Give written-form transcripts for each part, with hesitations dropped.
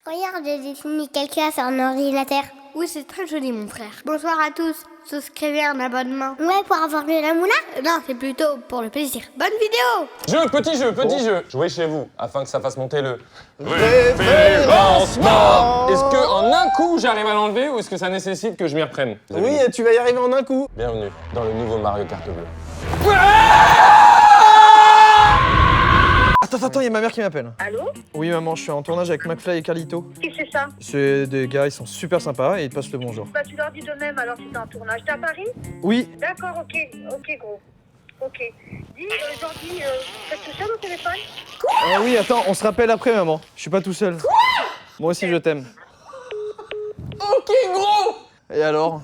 Regarde, j'ai dessiné quelqu'un sur un ordinateur. Oui, c'est très joli, mon frère. Bonsoir à tous. Souscrivez un abonnement. Ouais, pour avoir de la moula? Non, c'est plutôt pour le plaisir. Bonne vidéo! Petit jeu. Jouez chez vous, afin que ça fasse monter le Référencement. Est-ce que en un coup j'arrive à l'enlever ou est-ce que ça nécessite que je m'y reprenne? Oui, tu vas y arriver en un coup. Bienvenue dans le nouveau Mario Kart bleu. Attends, il y a ma mère qui m'appelle. Allô? Oui, maman, je suis en tournage avec McFly et Carlito. Qui c'est ça? C'est des gars, ils sont super sympas et ils te passent le bonjour. Bah tu leur dis de même alors si t'es en tournage. T'es à Paris? Oui, D'accord, ok gros. Ok. Dis, Jordi, t'es tout seul au téléphone? oui, attends, on se rappelle après, maman. Je suis pas tout seul. Quoi? Moi aussi, je t'aime. Ok gros! Et alors?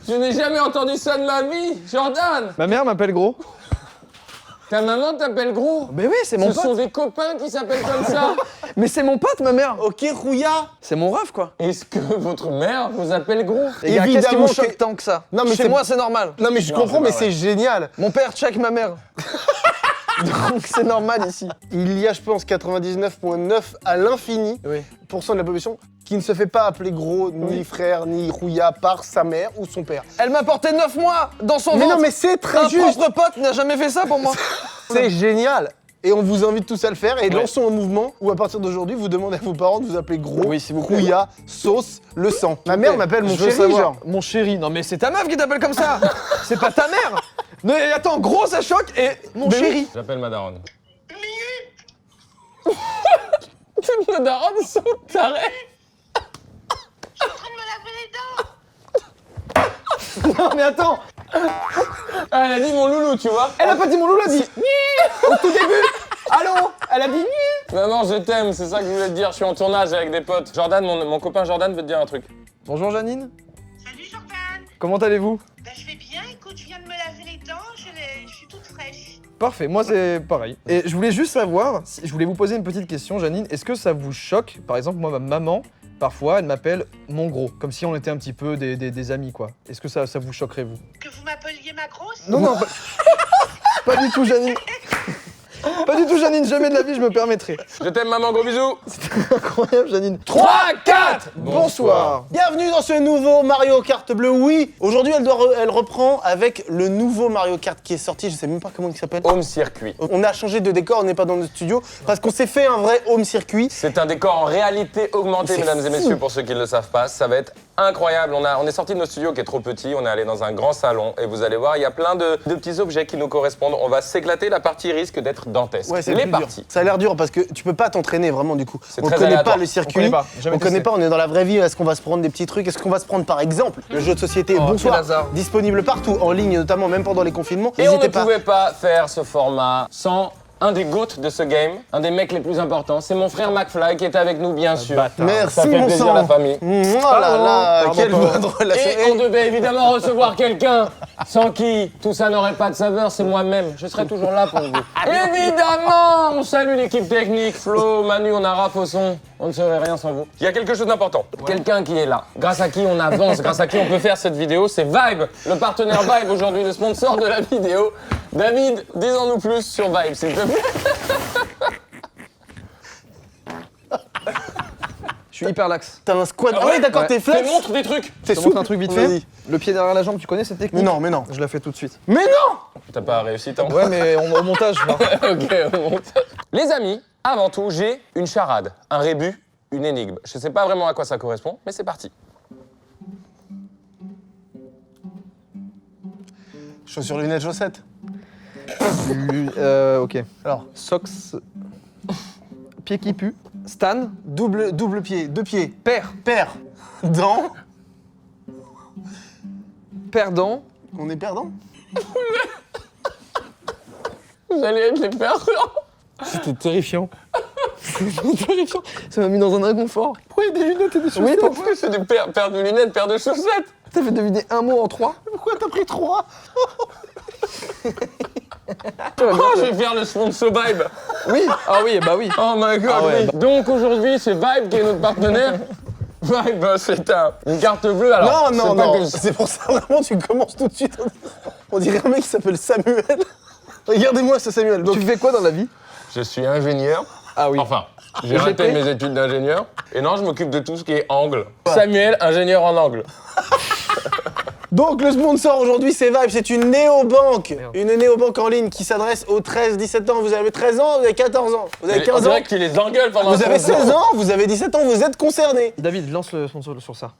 Je n'ai jamais entendu ça de ma vie, Jordan! Ma mère m'appelle gros. Ta maman t'appelle gros? Mais oui, c'est mon Ce sont pote. des copains qui s'appellent comme ça? Mais c'est mon pote, ma mère. Ok, Rouya. C'est mon ref, quoi. Est-ce que votre mère vous appelle gros? Les gars, qu'est-ce qui Évidemment vous choque que- tant que ça? Non, mais Chez c'est- moi, c'est normal. Non, mais je Non, comprends, c'est mais pas c'est génial. Mon père check ma mère. Donc c'est normal ici. Il y a, je pense, 99,9 à l'infini Oui. % de la population qui ne se fait pas appeler gros, ni frère, ni Rouya par sa mère ou son père. Elle m'a porté 9 mois dans son Mais ventre. non, mais c'est très Un juste. propre pote n'a jamais fait ça pour moi. C'est génial. Et on vous invite tous à le faire et Ouais. lançons un mouvement où à partir d'aujourd'hui, vous demandez à vos parents de vous appeler gros, Oui, s'il vous plaît. Rouya, sauce, le sang. Ma mère m'appelle mon Je veux chéri, savoir. genre. Mon chéri, non mais c'est ta meuf qui t'appelle comme ça. C'est pas ta mère. Non, mais attends, gros ça choque et mon Mais oui. chéri. J'appelle ma daronne. Toutes nos daronnes sont tarées! Non mais attends. Ah, elle a dit mon loulou, tu vois? Elle a pas dit mon loup, elle a dit au tout début. Allô. Elle a dit Maman, je t'aime, c'est ça que je voulais te dire. Je suis en tournage avec des potes. Jordan, mon copain Jordan veut te dire un truc. Bonjour Janine. Salut Jordan. Comment allez-vous? Bah je vais bien, écoute, je viens de me laver les dents, je suis toute fraîche. Parfait, moi c'est pareil. Et je voulais juste savoir, je voulais vous poser une petite question, Janine. Est-ce que ça vous choque? Par exemple, moi, ma maman, parfois, elle m'appelle mon gros, comme si on était un petit peu des amis, quoi. Est-ce que ça vous choquerait, vous? Que vous m'appeliez ma grosse? Non, pas du tout, Janine. Pas du tout, Janine, jamais de la vie je me permettrai. Je t'aime, maman, gros bisous! Incroyable, Janine. 3, 4! Bonsoir. Bienvenue dans ce nouveau Mario Kart bleu. Oui, aujourd'hui elle reprend avec le nouveau Mario Kart qui est sorti, je sais même pas comment il s'appelle. Home circuit. On a changé de décor, on n'est pas dans notre studio parce qu'on s'est fait un vrai home circuit. C'est un décor en réalité augmenté, C'est mesdames et fou. messieurs, pour ceux qui ne le savent pas. Ça va être incroyable. On est sorti de notre studio qui est trop petit, on est allé dans un grand salon et vous allez voir, il y a plein de petits objets qui nous correspondent. On va s'éclater, la partie risque d'être dantesque. Ouais, c'est Les plus dur. parties. Ça a l'air dur parce que tu peux pas t'entraîner vraiment du coup. C'est On très connaît aléatoire. pas le circuit. On connaît pas, jamais On connaît testé. pas, on est dans la vraie vie. Est-ce qu'on va se prendre des petits trucs? Est-ce qu'on va se prendre par exemple le jeu de société Oh, Bonsoir, quel hasard. disponible partout, en ligne notamment, même pendant les confinements. Et on ne N'hésitez pas. pouvait pas faire ce format sans un des GOAT de ce game, un des mecs les plus importants. C'est mon frère McFly qui est avec nous, bien sûr. Merci Ça fait mon plaisir, sang. la famille. Oh là là, Pardon, quelle pardon. bonne relation. Et on devait évidemment recevoir quelqu'un sans qui tout ça n'aurait pas de saveur, c'est moi-même. Je serai toujours là pour vous. Évidemment, on salue l'équipe technique, Flo, Manu, on a Raph au son. On ne serait rien sans vous. Il y a quelque chose d'important. Quelqu'un qui est là, grâce à qui on avance, grâce à qui on peut faire cette vidéo, c'est Vibe, le partenaire Vibe aujourd'hui, le sponsor de la vidéo. David, dis-en-nous plus sur Vibe, s'il te plaît. Je suis hyper lax. T'as un squat. Ah ouais oui, d'accord, Ouais. t'es Fais flex. montre des trucs. T'es Je te montre souple. un truc vite fait. Vas-y. Le pied derrière la jambe, tu connais cette technique? Mais non. Je la fais tout de suite. Mais non. T'as pas réussi tant. Ouais, mais au montage, là. Ok, on monte. Les amis, avant tout, j'ai une charade, un rébut, une énigme. Je sais pas vraiment à quoi ça correspond, mais c'est parti. Chaussures, lunettes, chaussettes. Ok. Alors, Socks. Pied qui pue. Stan. double pied, deux pieds. Père. Père. Dents. Perdant. On est perdant. Vous allez être les perdants. C'était terrifiant. C'était terrifiant. Ça m'a mis dans un inconfort. Pourquoi il y a des lunettes et des chaussettes? Oui, toi, Pourquoi c'est des paires de lunettes, paires de chaussettes? t'as fait deviner un mot en 3. Pourquoi t'as pris 3? Oh, je vais faire le sponsor Vibe. Oui. Ah oui, bah oui. Oh my god, Ah ouais, oui. Donc aujourd'hui, c'est Vibe qui est notre partenaire. Vibe, c'est une carte bleue. Alors, Non, c'est pas non. que- C'est pour ça vraiment tu commences tout de suite. On dirait un mec qui s'appelle Samuel. Regardez-moi ce Samuel. Donc, Tu fais quoi dans la vie? Je suis ingénieur. Ah oui. Enfin, J'ai raté mes études d'ingénieur. Et non, je m'occupe de tout ce qui est angle. Samuel, ingénieur en angle. Donc le sponsor aujourd'hui c'est Vibe, c'est une néobanque. Une néobanque en ligne qui s'adresse aux 13-17 ans. Vous avez 13 ans, vous avez 14 ans, vous avez 15 On ans. dirait que tu les engueules pendant Vous avez 16 ans, vous avez 17 ans, vous êtes concernés. David, lance le sponsor sur ça.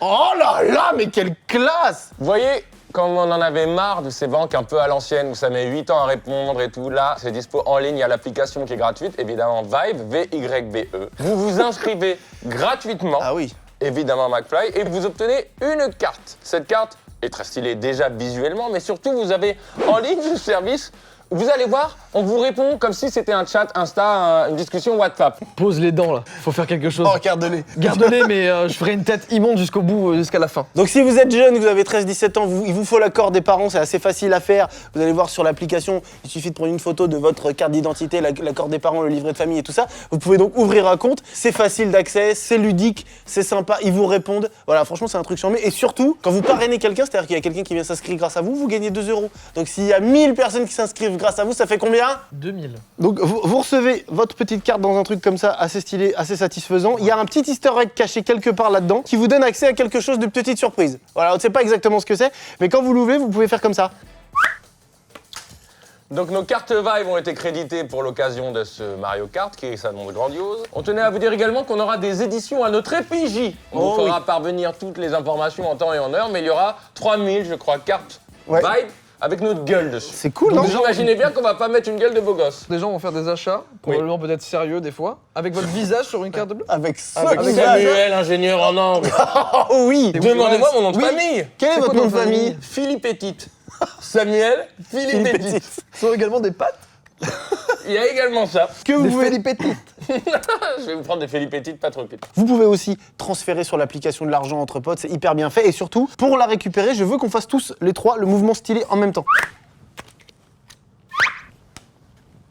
Oh là là, mais quelle classe! Vous voyez, quand on en avait marre de ces banques un peu à l'ancienne où ça met 8 ans à répondre et tout, là, c'est dispo en ligne, il y a l'application qui est gratuite, évidemment Vibe, V-Y-B-E. Vous vous inscrivez gratuitement. Ah oui. Évidemment McFly, et vous obtenez une carte. Cette carte est très stylée déjà visuellement, mais surtout vous avez en ligne le service. Vous allez voir, on vous répond comme si c'était un chat Insta, une discussion WhatsApp. Pose les dents là, faut faire quelque chose. Oh, garde-les. Garde-les, mais je ferai une tête immonde jusqu'au bout, jusqu'à la fin. Donc si vous êtes jeune, vous avez 13-17 ans, il vous faut l'accord des parents, c'est assez facile à faire. Vous allez voir sur l'application, il suffit de prendre une photo de votre carte d'identité, l'accord des parents, le livret de famille et tout ça. Vous pouvez donc ouvrir un compte, c'est facile d'accès, c'est ludique, c'est sympa, ils vous répondent. Voilà, franchement c'est un truc charmé. Et surtout, quand vous parrainez quelqu'un, c'est-à-dire qu'il y a quelqu'un qui vient s'inscrire grâce à vous, vous gagnez 2 €. Donc s'il y a 1000 personnes qui s'inscrivent grâce à vous, ça fait combien? 2000. Donc vous recevez votre petite carte dans un truc comme ça, assez stylé, assez satisfaisant. Il y a un petit easter egg caché quelque part là-dedans qui vous donne accès à quelque chose de petite surprise. Voilà, on ne sait pas exactement ce que c'est, mais quand vous l'ouvrez, vous pouvez faire comme ça. Donc nos cartes Vibe ont été créditées pour l'occasion de ce Mario Kart qui s'annonce grandiose. On tenait à vous dire également qu'on aura des éditions à notre effigie. On vous fera parvenir toutes les informations en temps et en heure, mais il y aura 3000, je crois, cartes Vibe avec notre gueule dessus. C'est cool, Donc non? vous imaginez bien qu'on va pas mettre une gueule de beau gosse. Des gens vont faire des achats, probablement peut-être sérieux des fois, avec votre visage sur une carte bleue. Avec ça. Avec Samuel, ingénieur en angle. Oh oui. Demandez-moi mon nom de Oui. famille. Quel est votre nom de famille? Philippe Petite. Samuel, Philippe Petite. Ce sont également des pattes. Il y a également ça. Que vous Des pouvez... Felipetti. Je vais vous prendre des Philippe Petite, pas trop petites. Vous pouvez aussi transférer sur l'application de l'argent entre potes, c'est hyper bien fait. Et surtout, pour la récupérer, je veux qu'on fasse tous les trois le mouvement stylé en même temps.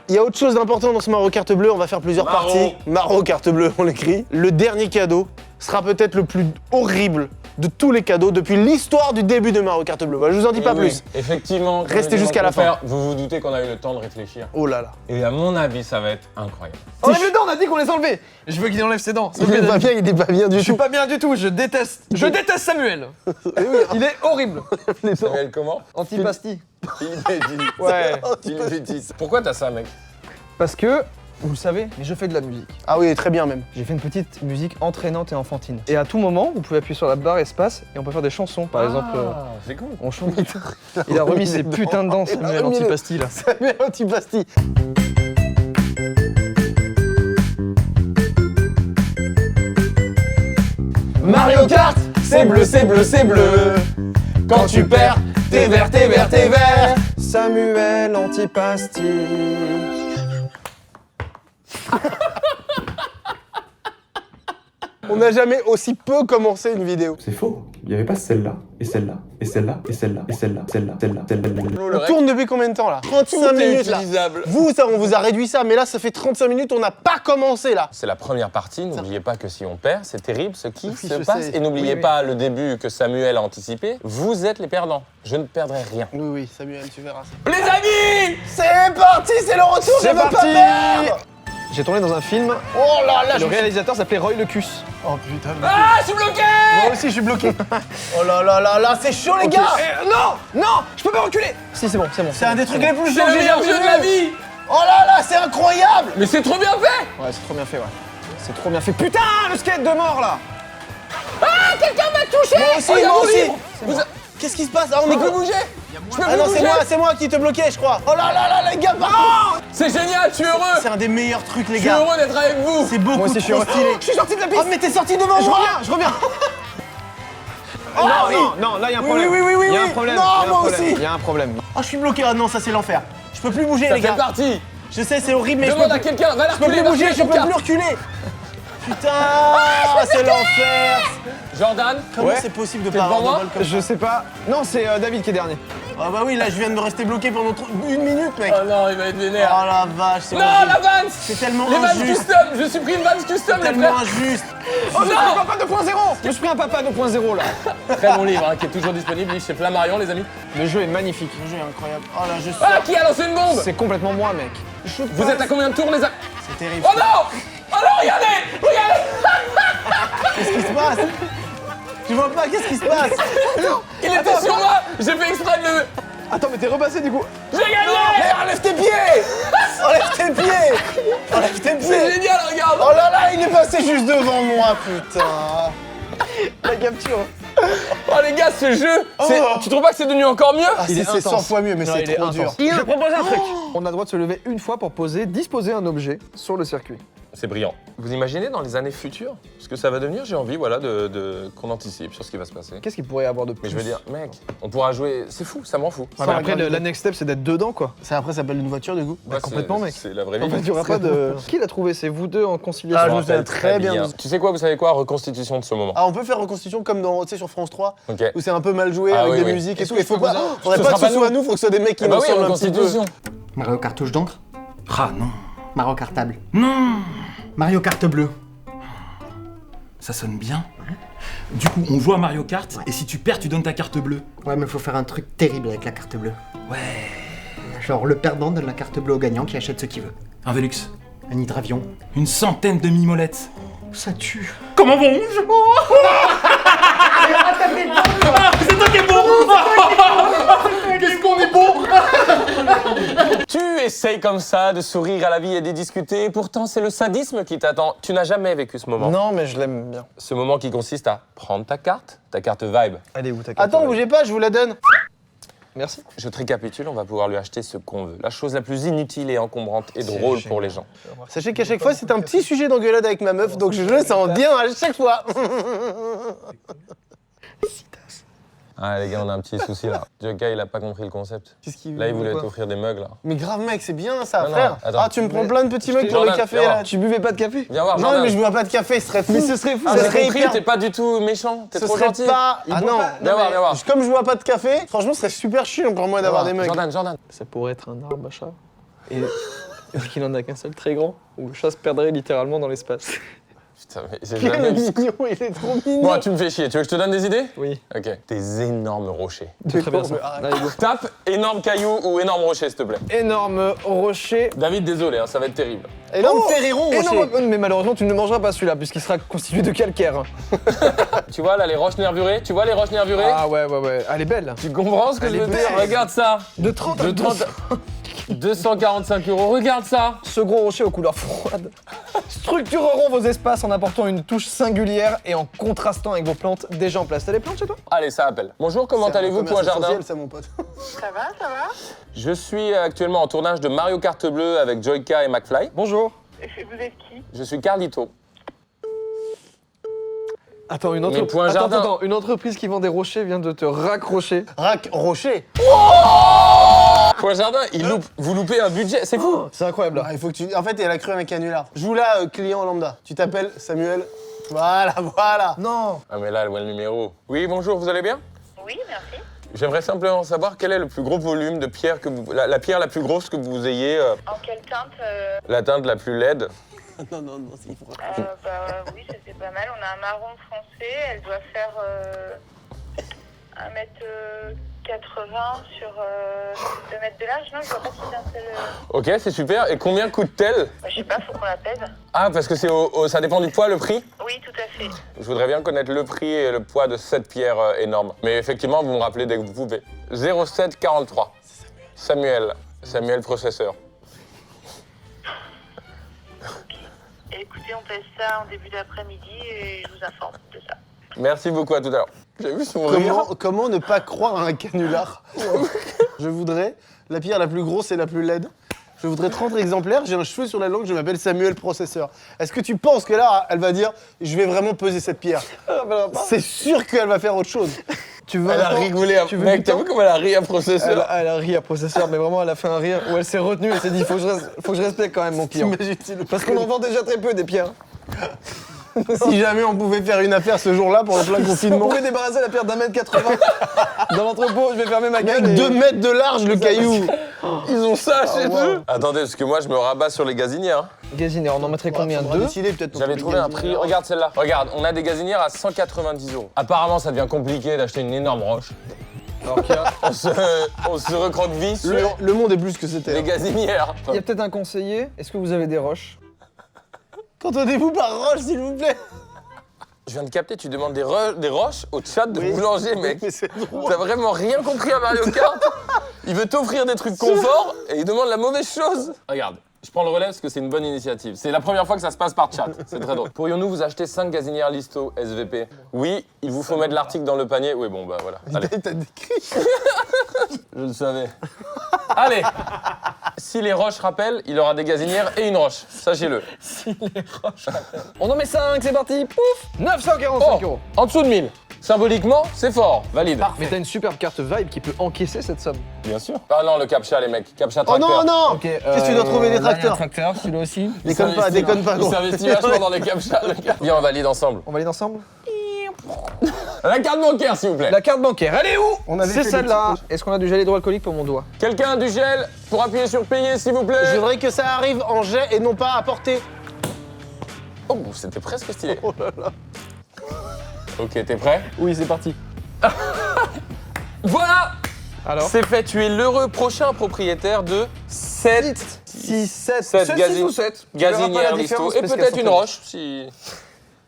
Il y a autre chose d'important dans ce Mario Kart bleu, on va faire plusieurs Maro. parties. Mario Kart bleu, on l'écrit. Le dernier cadeau sera peut-être le plus horrible de tous les cadeaux depuis l'histoire du début de Mario Kart bleu. Voilà, je vous en dis pas plus. Effectivement. Restez jusqu'à la fin. Vous vous doutez qu'on a eu le temps de réfléchir. Oh là là. Et à mon avis, ça va être incroyable. Enlève les dents, on a dit qu'on les enlevait. Je veux qu'il enlève ses dents. Il est pas bien, il est pas bien du Je suis tout. pas bien du tout, je déteste Samuel. Il est horrible. Samuel, comment Antipasti. Philippe Petite. Ouais. Philippe Petite. Pourquoi t'as ça, mec? Parce que, vous le savez, mais je fais de la musique. Ah oui, très bien même. J'ai fait une petite musique entraînante et enfantine. Et à tout moment, vous pouvez appuyer sur la barre espace et on peut faire des chansons. Par exemple, c'est cool. on chante. Il a remis ses putains de dents, Samuel Antipasti là. Samuel Antipasti. Mario Kart, c'est bleu, c'est bleu, c'est bleu. Quand tu perds, t'es vert, t'es vert, t'es vert. Samuel Antipasti. On n'a jamais aussi peu commencé une vidéo. C'est faux. Il n'y avait pas celle-là, et celle-là, et celle-là, et celle-là, et celle-là, celle-là, celle-là, celle-là. On tourne depuis combien de temps là? 35 minutes là. Vous, ça, on vous a réduit ça, mais là, ça fait 35 minutes, on n'a pas commencé là. C'est la première partie, n'oubliez pas que si on perd, c'est terrible ce qui Oui, se je passe. sais. Et n'oubliez Oui, oui. pas le début que Samuel a anticipé. Vous êtes les perdants. Je ne perdrai rien. Oui, oui, Samuel, tu verras ça. Les amis, C'est parti, c'est le retour, je C'est veux pas parti. perdre. J'ai tourné dans un film. Oh là là, Le réalisateur s'appelait Roy Lecus. Oh putain. Ah, je suis bloqué. Moi aussi, je suis bloqué. Oh là là là là, c'est chaud les gars. Non, je peux pas reculer. Si, c'est bon, c'est bon. C'est un des trucs les plus C'est chauds le que j'ai meilleur jamais jeu de la vu. vie. Oh là là, c'est incroyable. Mais c'est trop bien fait. Ouais, c'est trop bien fait, ouais. C'est trop bien fait. Putain, le skate de mort là. Quelqu'un m'a touché. Moi aussi, Oh, il y a moi mon aussi. livre. Vous- Qu'est-ce qui se passe? Ah, on est Je peux que... bouger. Je peux Ah plus non, bouger. c'est moi qui te bloquais, je crois. Oh là là là, les gars, par contre. C'est génial, je suis heureux. C'est un des meilleurs trucs, les Je suis gars. heureux d'être avec vous. C'est beaucoup Moi aussi, je suis trop heureux. stylé. Je suis sorti de la piste. Oh, mais t'es sorti devant Je moi. reviens, je reviens. Oh, oui. non, là il y a un Oui, problème. oui, oui, oui, Il y a un oui. problème. Non, il y a un moi problème, aussi. Il y a un problème. Oh, je suis bloqué. Ah non, ça c'est l'enfer. Je peux plus bouger, Ça les fait gars. partie. Je sais, c'est horrible, mais je Demande peux à quelqu'un. Va la Je peux reculer, plus va bouger, reculer je ton peux carte. plus reculer. Putain, c'est l'enfer. Jordan. Comment Ouais. c'est possible de T'es pas avoir devant de moi bol comme ça? Je sais pas. Non, c'est David qui est dernier. Ah bah oui, là je viens de me rester bloqué pendant 1 minute, mec. Oh non, il va être vénère. Oh la vache, c'est Non, horrible. la Vans. C'est tellement Les Vans injuste. custom. Je suis pris une Vans custom, les Tellement frères. injuste. Oh non, un papa 2.0. Je me suis pris un papa 2.0 là. Très bon livre, hein, qui est toujours disponible chez Flammarion, les amis. Le jeu est magnifique. Le jeu est incroyable. Oh là, je Ah, sors. qui a lancé une bombe? C'est complètement moi, mec. Vous êtes à combien de tours, les amis? C'est terrible. Oh non! Alors regardez. Qu'est-ce qui se passe? Tu vois pas, qu'est-ce qui se passe? Il était sur moi. J'ai fait exprès de le... Attends, mais t'es repassé du coup. J'ai gagné. Mais enlève tes pieds! Enlève tes pieds! Enlève tes C'est pieds! génial, regarde. Oh là là, il est passé juste devant moi, putain! La capture. Oh les gars, ce jeu, tu trouves pas que c'est devenu encore mieux? Ah, Il est c'est 100 intense. fois mieux, mais Non, c'est il est trop intense. dur. Je propose un truc. On a le droit de se lever une fois pour disposer un objet sur le circuit. C'est brillant. Vous imaginez dans les années futures ce que ça va devenir? J'ai envie, voilà, qu'on anticipe sur ce qui va se passer. Qu'est-ce qu'il pourrait y avoir de plus? Mais je veux dire, mec, on pourra jouer. C'est fou, ça m'en fout. Ah, mais après, la next step, c'est d'être dedans, quoi. Ça après s'appelle une voiture, du coup? Bah, complètement, mec. C'est la vraie vie. En fait, il y aura pas de. Qui l'a trouvé? C'est vous deux en conciliation. Ah, je me me souviens rappelle très bien. Tu sais quoi, vous savez quoi? Reconstitution de ce moment. Ah, on peut faire reconstitution comme dans, tu sais, sur France 3, Ok. où c'est un peu mal joué Ah avec oui, des oui. musiques et Est-ce tout. que Il faut je peux pas. vous en- Faudrait Ce pas que sera ce pas soit nous. nous, faut que ce soit des mecs qui Ah bah nous oui, ressemblent un petit peu. reconstitution. Mario cartouche d'encre? Ah non. Mario cartable? Non. Mario carte bleue? Ça sonne bien. Du coup, on joue à Mario Kart et si tu perds, tu donnes ta carte bleue. Ouais, mais faut faire un truc terrible avec la carte bleue. Ouais. Genre, le perdant donne la carte bleue au gagnant qui achète ce qu'il veut. Un Velux. Un hydravion. Une centaine de mini-molettes. Ça tue. Comment bon? C'est toi qui es bon. Qu'est-ce qu'on est bon. Tu essayes comme ça de sourire à la vie et d'y discuter, pourtant c'est le sadisme qui t'attend. Tu n'as jamais vécu ce moment. Non, mais je l'aime bien. Ce moment qui consiste à prendre ta carte Vibe. Allez, où ta carte? Attends, bougez pas, je vous la donne. Merci. Je te récapitule, on va pouvoir lui acheter ce qu'on veut. La chose la plus inutile et encombrante et drôle pour les gens. Sachez qu'à chaque fois, c'est un petit sujet d'engueulade avec ma meuf, donc je le sens bien à chaque fois. Ah les gars, on a un petit souci là. Joka, il a pas compris le concept. Qu'est-ce qu'il Là, il voulait quoi t'offrir des mugs là. Mais grave, mec, c'est bien ça, Non, non, frère. attends. Ah, tu me prends plein de petits mugs pour le Jordan, café viens là. voir. Tu buvais pas de café? Viens voir, Non, Jordan. mais je bois pas de café, ce serait fou. Mais ce serait fou, Ah, ça ce T'as serait compris, hyper. t'es pas du tout méchant, t'es Ce trop serait gentil. pas. Ah non, Viens voir, viens voir. Comme je bois pas de café, franchement, ce serait super chiant pour moi d'avoir des mugs. Jordan. Ça pourrait être un arbre à chat. Et est-ce qu'il en a qu'un seul très grand? Où le chat se perdrait littéralement dans l'espace. Putain, mais j'ai Quel jamais vu. mignon, il est trop mignon. Bon, tu me fais chier. Tu veux que je te donne des idées? Oui. Ok. Des énormes rochers. C'est très bien ça. Allez, go. Tape énorme caillou ou énorme rocher, s'il te plaît. Énorme rocher. David, désolé, hein, ça va être terrible. Énorme Oh, ferriron, rocher. énorme- Mais malheureusement, tu ne mangeras pas celui-là, puisqu'il sera constitué de calcaire. Tu vois là les roches nervurées? Tu vois les roches nervurées? Ah ouais. Elle est belle. Tu comprends ce que Elle je veux est dire? belle. Regarde ça. De 30 à De 30 245 €. Regarde ça. Ce gros rocher aux couleurs froides structureront vos espaces en apportant une touche singulière et en contrastant avec vos plantes déjà en place. T'as des plantes chez toi? Allez, ça appelle. Bonjour, comment C'est un allez-vous, commerce Point Jardin? essentiel, ça, mon pote. Ça va, ça va? Je suis actuellement en tournage de Mario Kart Bleu avec Joyka et McFly. Bonjour. Vous êtes qui? Je suis Carlito. Attends, une, Mais Point Jardin. attends, une entreprise qui vend des rochers vient de te raccrocher. Rack rocher. Point Jardin, vous loupez un budget, c'est fou. C'est incroyable là. Ah, il faut que tu. En fait, elle a cru à un canular. Joue là, client lambda. Tu t'appelles Samuel. Voilà. Non. Ah mais là, elle voit le numéro. Oui, bonjour, vous allez bien? Oui, merci. J'aimerais simplement savoir quel est le plus gros volume de pierre que vous... La pierre la plus grosse que vous ayez, En quelle teinte la teinte la plus laide. Non, c'est Oui, ça c'est pas mal. On a un marron foncé. Elle doit faire 1m80 sur 2 mètres de large. Non, je vois pas si c'est un seul. Ok, c'est super. Et combien coûte-t-elle? Je sais pas, faut qu'on la pèse. Ah, parce que c'est ça dépend du poids, le prix? Oui, tout à fait. Je voudrais bien connaître le prix et le poids de cette pierre énorme. Mais effectivement, vous me rappelez dès que vous pouvez. 0743. Samuel. Samuel processeur. Et écoutez, on pèse ça en début d'après-midi et je vous informe de ça. Merci beaucoup, à tout à l'heure. J'ai vu son rire. Comment ne pas croire à un canular? Je voudrais la pierre la plus grosse et la plus laide. Je voudrais 30 exemplaires, j'ai un cheveu sur la langue, je m'appelle Samuel Processeur. Est-ce que tu penses que là, elle va dire « je vais vraiment peser cette pierre » C'est sûr qu'elle va faire autre chose. Tu veux Elle a un temps rigolé. Tu veux Mec, du t'as temps vu comment elle a ri à processeur? Elle a ri à processeur, mais vraiment, elle a fait un rire où elle s'est retenue et s'est dit faut que je respecte quand même mon client. T'imagines si le- Parce qu'on en vend déjà très peu des pierres. Si jamais on pouvait faire une affaire ce jour-là pour le plein On confinement. pourrait débarrasser la pierre d'1m80 dans l'entrepôt, je vais fermer ma gueule. Mec, et- 2 mètres de large le caillou. Ils ont ça chez wow. eux. Attendez, parce que moi, je me rabats sur les gazinières. Gazinière, on en mettrait combien? Faudra 2? décider, peut-être. J'avais trouvé un prix. Regarde celle-là. Regarde, on a des gazinières à 190 €. Apparemment, ça devient compliqué d'acheter une énorme roche. Alors qu'il y a- On se recroqueville sur Le monde est plus que c'était. les gazinières. il y a peut-être un conseiller. Est-ce que vous avez des roches? Qu'entendez-vous par roche, s'il vous plaît? Je viens de capter, tu demandes des roches au chat de Oui. boulanger, mec. Mais c'est drôle. T'as vraiment rien compris à Mario Kart. Il veut t'offrir des trucs confort et il demande la mauvaise chose. Regarde, je prends le relais parce que c'est une bonne initiative. C'est la première fois que ça se passe par chat. C'est très drôle. Pourrions-nous vous acheter 5 gazinières Listo SVP? Oui, il vous faut mettre l'article dans le panier. Oui, bon, bah voilà. Allez. T'as décrit. Je le savais. Allez. Si les roches rappellent, il aura des gazinières et une roche. Sachez-le. On en met 5, c'est parti. Pouf 945 euros. En dessous de 1000. Symboliquement, c'est fort. Valide. Mais t'as une superbe carte Vibe qui peut encaisser cette somme. Bien sûr. Ah non, le captcha, les mecs. Captcha Oh tracteur. non, non. Qu'est-ce que tu dois trouver des tracteurs? Tracteur, celui-là aussi. Déconne pas, Il gros. s'investit vachement dans les captchas, le gars. Viens, on valide ensemble. On valide ensemble. La carte bancaire, s'il vous plaît. La carte bancaire, elle est où? On avait C'est fait celle-là. Est-ce qu'on a du gel hydroalcoolique pour mon doigt? Quelqu'un a du gel pour appuyer sur payer, s'il vous plaît. Je voudrais que ça arrive en jet et non pas à portée. Oh, c'était presque stylé. Oh là là. Ok, t'es prêt? Oui, c'est parti. Voilà. Alors C'est fait, tu es l'heureux prochain propriétaire de 7 6, 7, 7 6 ou 7. gazinières Listo. Et peut-être une roche, si...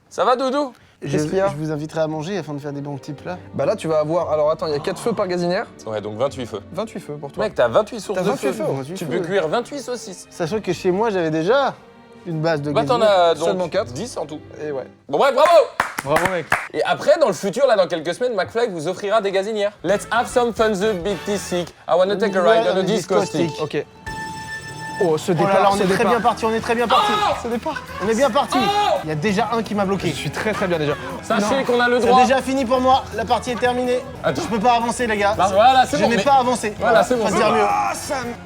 Ça va, Doudou? Qu'est-ce qu'il y a? Je vous inviterai à manger afin de faire des bons petits plats. Bah là, tu vas avoir. Alors attends, il y a 4 feux par gazinière. Ouais, donc 28 feux. 28 feux pour toi. Mec, t'as 28 sources T'as de 28 feu. feux, 28 Tu feux, peux ouais. cuire 28 saucisses. Sachant que chez moi, j'avais déjà une base de Bah, t'en gazinières. as donc Seulement 4. 10 en tout. Et ouais. Bon, bref, bravo! Bravo, mec. Et après, dans le futur, là, dans quelques semaines, McFly vous offrira des gazinières. Let's have some fun the BT sick. I wanna take a ride on a disco stick. Ok. Oh, ce Oh là départ, là, on ce est très départ. bien parti, on est très bien parti. Ce départ. On est bien parti. Oh Il y a déjà un qui m'a Je bloqué. suis très bien déjà. Sachez qu'on a le C'est droit. déjà fini pour moi, la partie est terminée. Attends. Je peux pas avancer les gars. Bah, voilà, c'est Je bon. n'ai mais- pas avancé. Voilà, c'est bon, Pas c'est dire bon. mieux.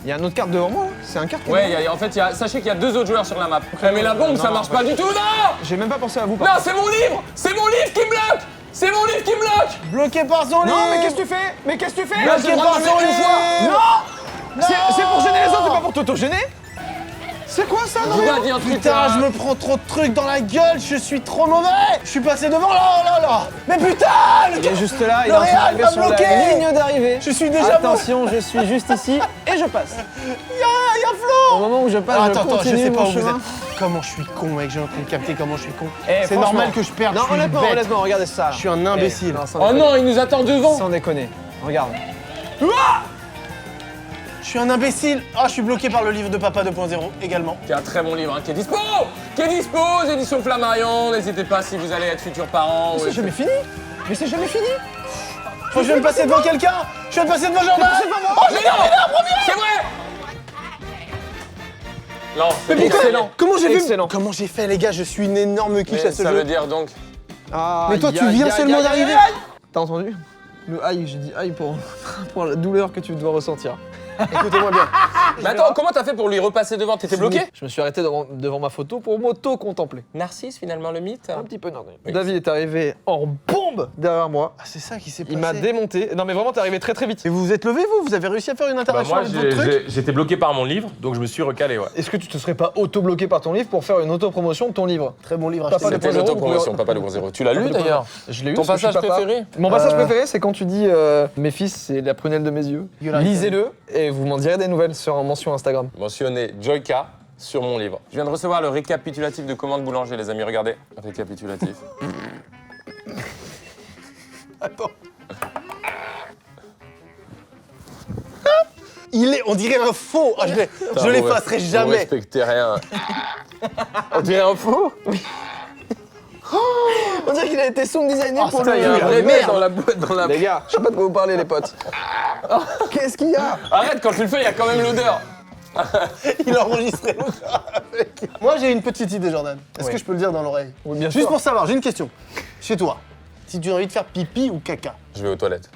Il y a une autre carte devant moi, là. C'est un carte. Ouais, en fait, sachez qu'il y a 2 autres joueurs sur la map. Mais la bombe, ça marche pas du tout, non! J'ai même pas pensé à vous. Non, c'est mon livre! C'est mon livre qui bloque! C'est mon livre qui bloque! Bloqué par son lit. Non, mais qu'est-ce que tu fais? Mais qu'est-ce que tu fais? Là, j'ai le droit de le mettre une fois! Non. C'est pour gêner les autres, c'est pas pour t'auto-gêner? C'est quoi ça, non? Je vous ai dit un truc. Putain, je me prends trop de trucs dans la gueule, je suis trop mauvais. Je suis passé devant, là. Mais putain, Il est juste là, il Le est en train Real d'arriver m'a sur la bloqué. ligne d'arrivée. je suis déjà bon. Attention, je suis juste ici et je passe. Y'a Flo. Au moment où je passe, Ah, je attends, je continue sais pas mon où vous chemin. êtes. Comment je suis con, mec, j'ai en train de capter comment je suis con. Eh, C'est franchement. normal que je perde, Non, je suis honnêtement, bête. regardez ça. Je suis un imbécile. Non, sans Oh déconner. non, il nous attend devant! Sans déconner. Regarde. Je suis un imbécile. Ah, je suis bloqué par le livre de Papa 2.0 également. Qui est un très bon livre, hein, qui est dispo! Qui est dispo aux éditions Flammarion. N'hésitez pas si vous allez être futurs parents. C'est jamais fini. Mais c'est jamais fini. Je vais me passer devant quelqu'un. Je vais me passer devant Jordan. Oh, j'ai C'est vrai! Non, c'est excellent. Comment j'ai Excellent. fait Comment j'ai fait, les gars? Je suis une énorme quiche Mais à ce ça jeu. veut dire donc. Mais toi, tu viens seulement d'arriver. T'as entendu? Le aïe, j'ai dit aïe pour la douleur que tu dois ressentir. Écoutez-moi bien. Mais attends, comment t'as fait pour lui repasser devant? T'étais bloqué? Je me suis arrêté devant ma photo pour m'auto-contempler. Narcisse, finalement, le mythe. Un petit peu non. Oui. David est arrivé en bombe derrière moi. Ah, c'est ça qui s'est passé. Il m'a démonté. Non mais vraiment, t'es arrivé très vite. Et vous vous êtes levé, vous avez réussi à faire une interaction avec votre truc? j'étais bloqué par mon livre, donc je me suis recalé, ouais. Est-ce que tu te serais pas auto-bloqué par ton livre pour faire une auto-promotion de ton livre? Très bon livre Papa acheté. de C'était 2.0, l'autopromotion, vous Papa 2.0. Tu l'as lu Papa d'ailleurs? Je l'ai eu. Ton parce que je suis passage papa. préféré? Mon passage préféré, c'est quand tu dis mes fils, c'est la prunelle de mes yeux. Lisez-le et vous m'en direz des nouvelles sur un mention Instagram. Mentionné Joyka sur mon livre. Je viens de recevoir le récapitulatif de commande boulanger, les amis, regardez. Récapitulatif. Attends. On dirait un faux. Ah, je l'effacerai Vous jamais. respectez rien. On dirait un faux? On dirait qu'il a été sound designé Oh, pour putain, lui. il y a un vrai mec merde. dans la boîte, dans la... Les gars, je sais pas de quoi vous parlez les potes. Qu'est-ce qu'il y a? Arrête, quand tu le fais, il y a quand même l'odeur. Il a enregistré l'autre avec. Moi, j'ai une petite idée, Jordan. Est-ce que je peux le dire dans l'oreille? Oui, bien Juste sûr. pour savoir, j'ai une question. Chez toi, si tu as envie de faire pipi ou caca, Je vais aux toilettes.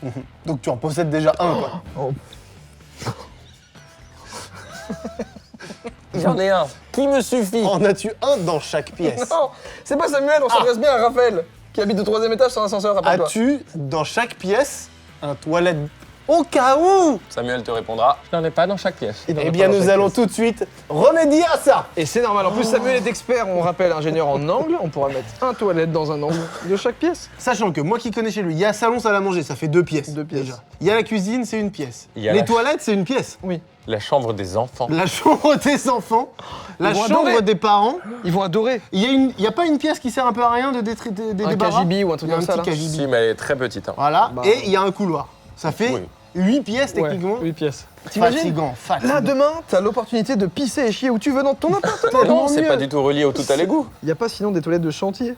donc tu en possèdes déjà un, quoi. J'en ai un. Qui me suffit? En as-tu un dans chaque pièce? Non, c'est pas Samuel, on s'adresse bien à Raphaël, qui habite au 3e étage sur l'ascenseur, rappelle-toi. As-tu dans chaque pièce un toilette? Au cas où. Samuel te répondra, je n'en ai pas dans chaque pièce. Eh bien, nous allons tout de suite remédier à ça. Et c'est normal, en plus Samuel est expert, on rappelle, ingénieur en angle, on pourra mettre un toilette dans un angle de chaque pièce. Sachant que moi qui connais chez lui, il y a salon, salle à manger, ça fait 2 pièces. 2 pièces. Déjà. Il y a la cuisine, c'est 1 pièce. Il y a Les la- toilettes, c'est 1 pièce. Oui. La chambre des enfants. La chambre des enfants, la vont chambre adorer. des parents. Ils vont adorer. Il y a pas une pièce qui sert un peu à rien de des Un débarras. KGB ou un truc Il y a comme ça, petit là. KGB. Si, mais elle est très petite. Hein. Voilà, Bah. et il y a un couloir. Ça fait Oui. 8 pièces techniquement. 8 pièces. Fatigant, fatigant. Là, demain, t'as l'opportunité de pisser et chier où tu veux dans ton appartement. Non, c'est pas du tout relié au tout à l'égout. Il y a pas sinon des toilettes de chantier.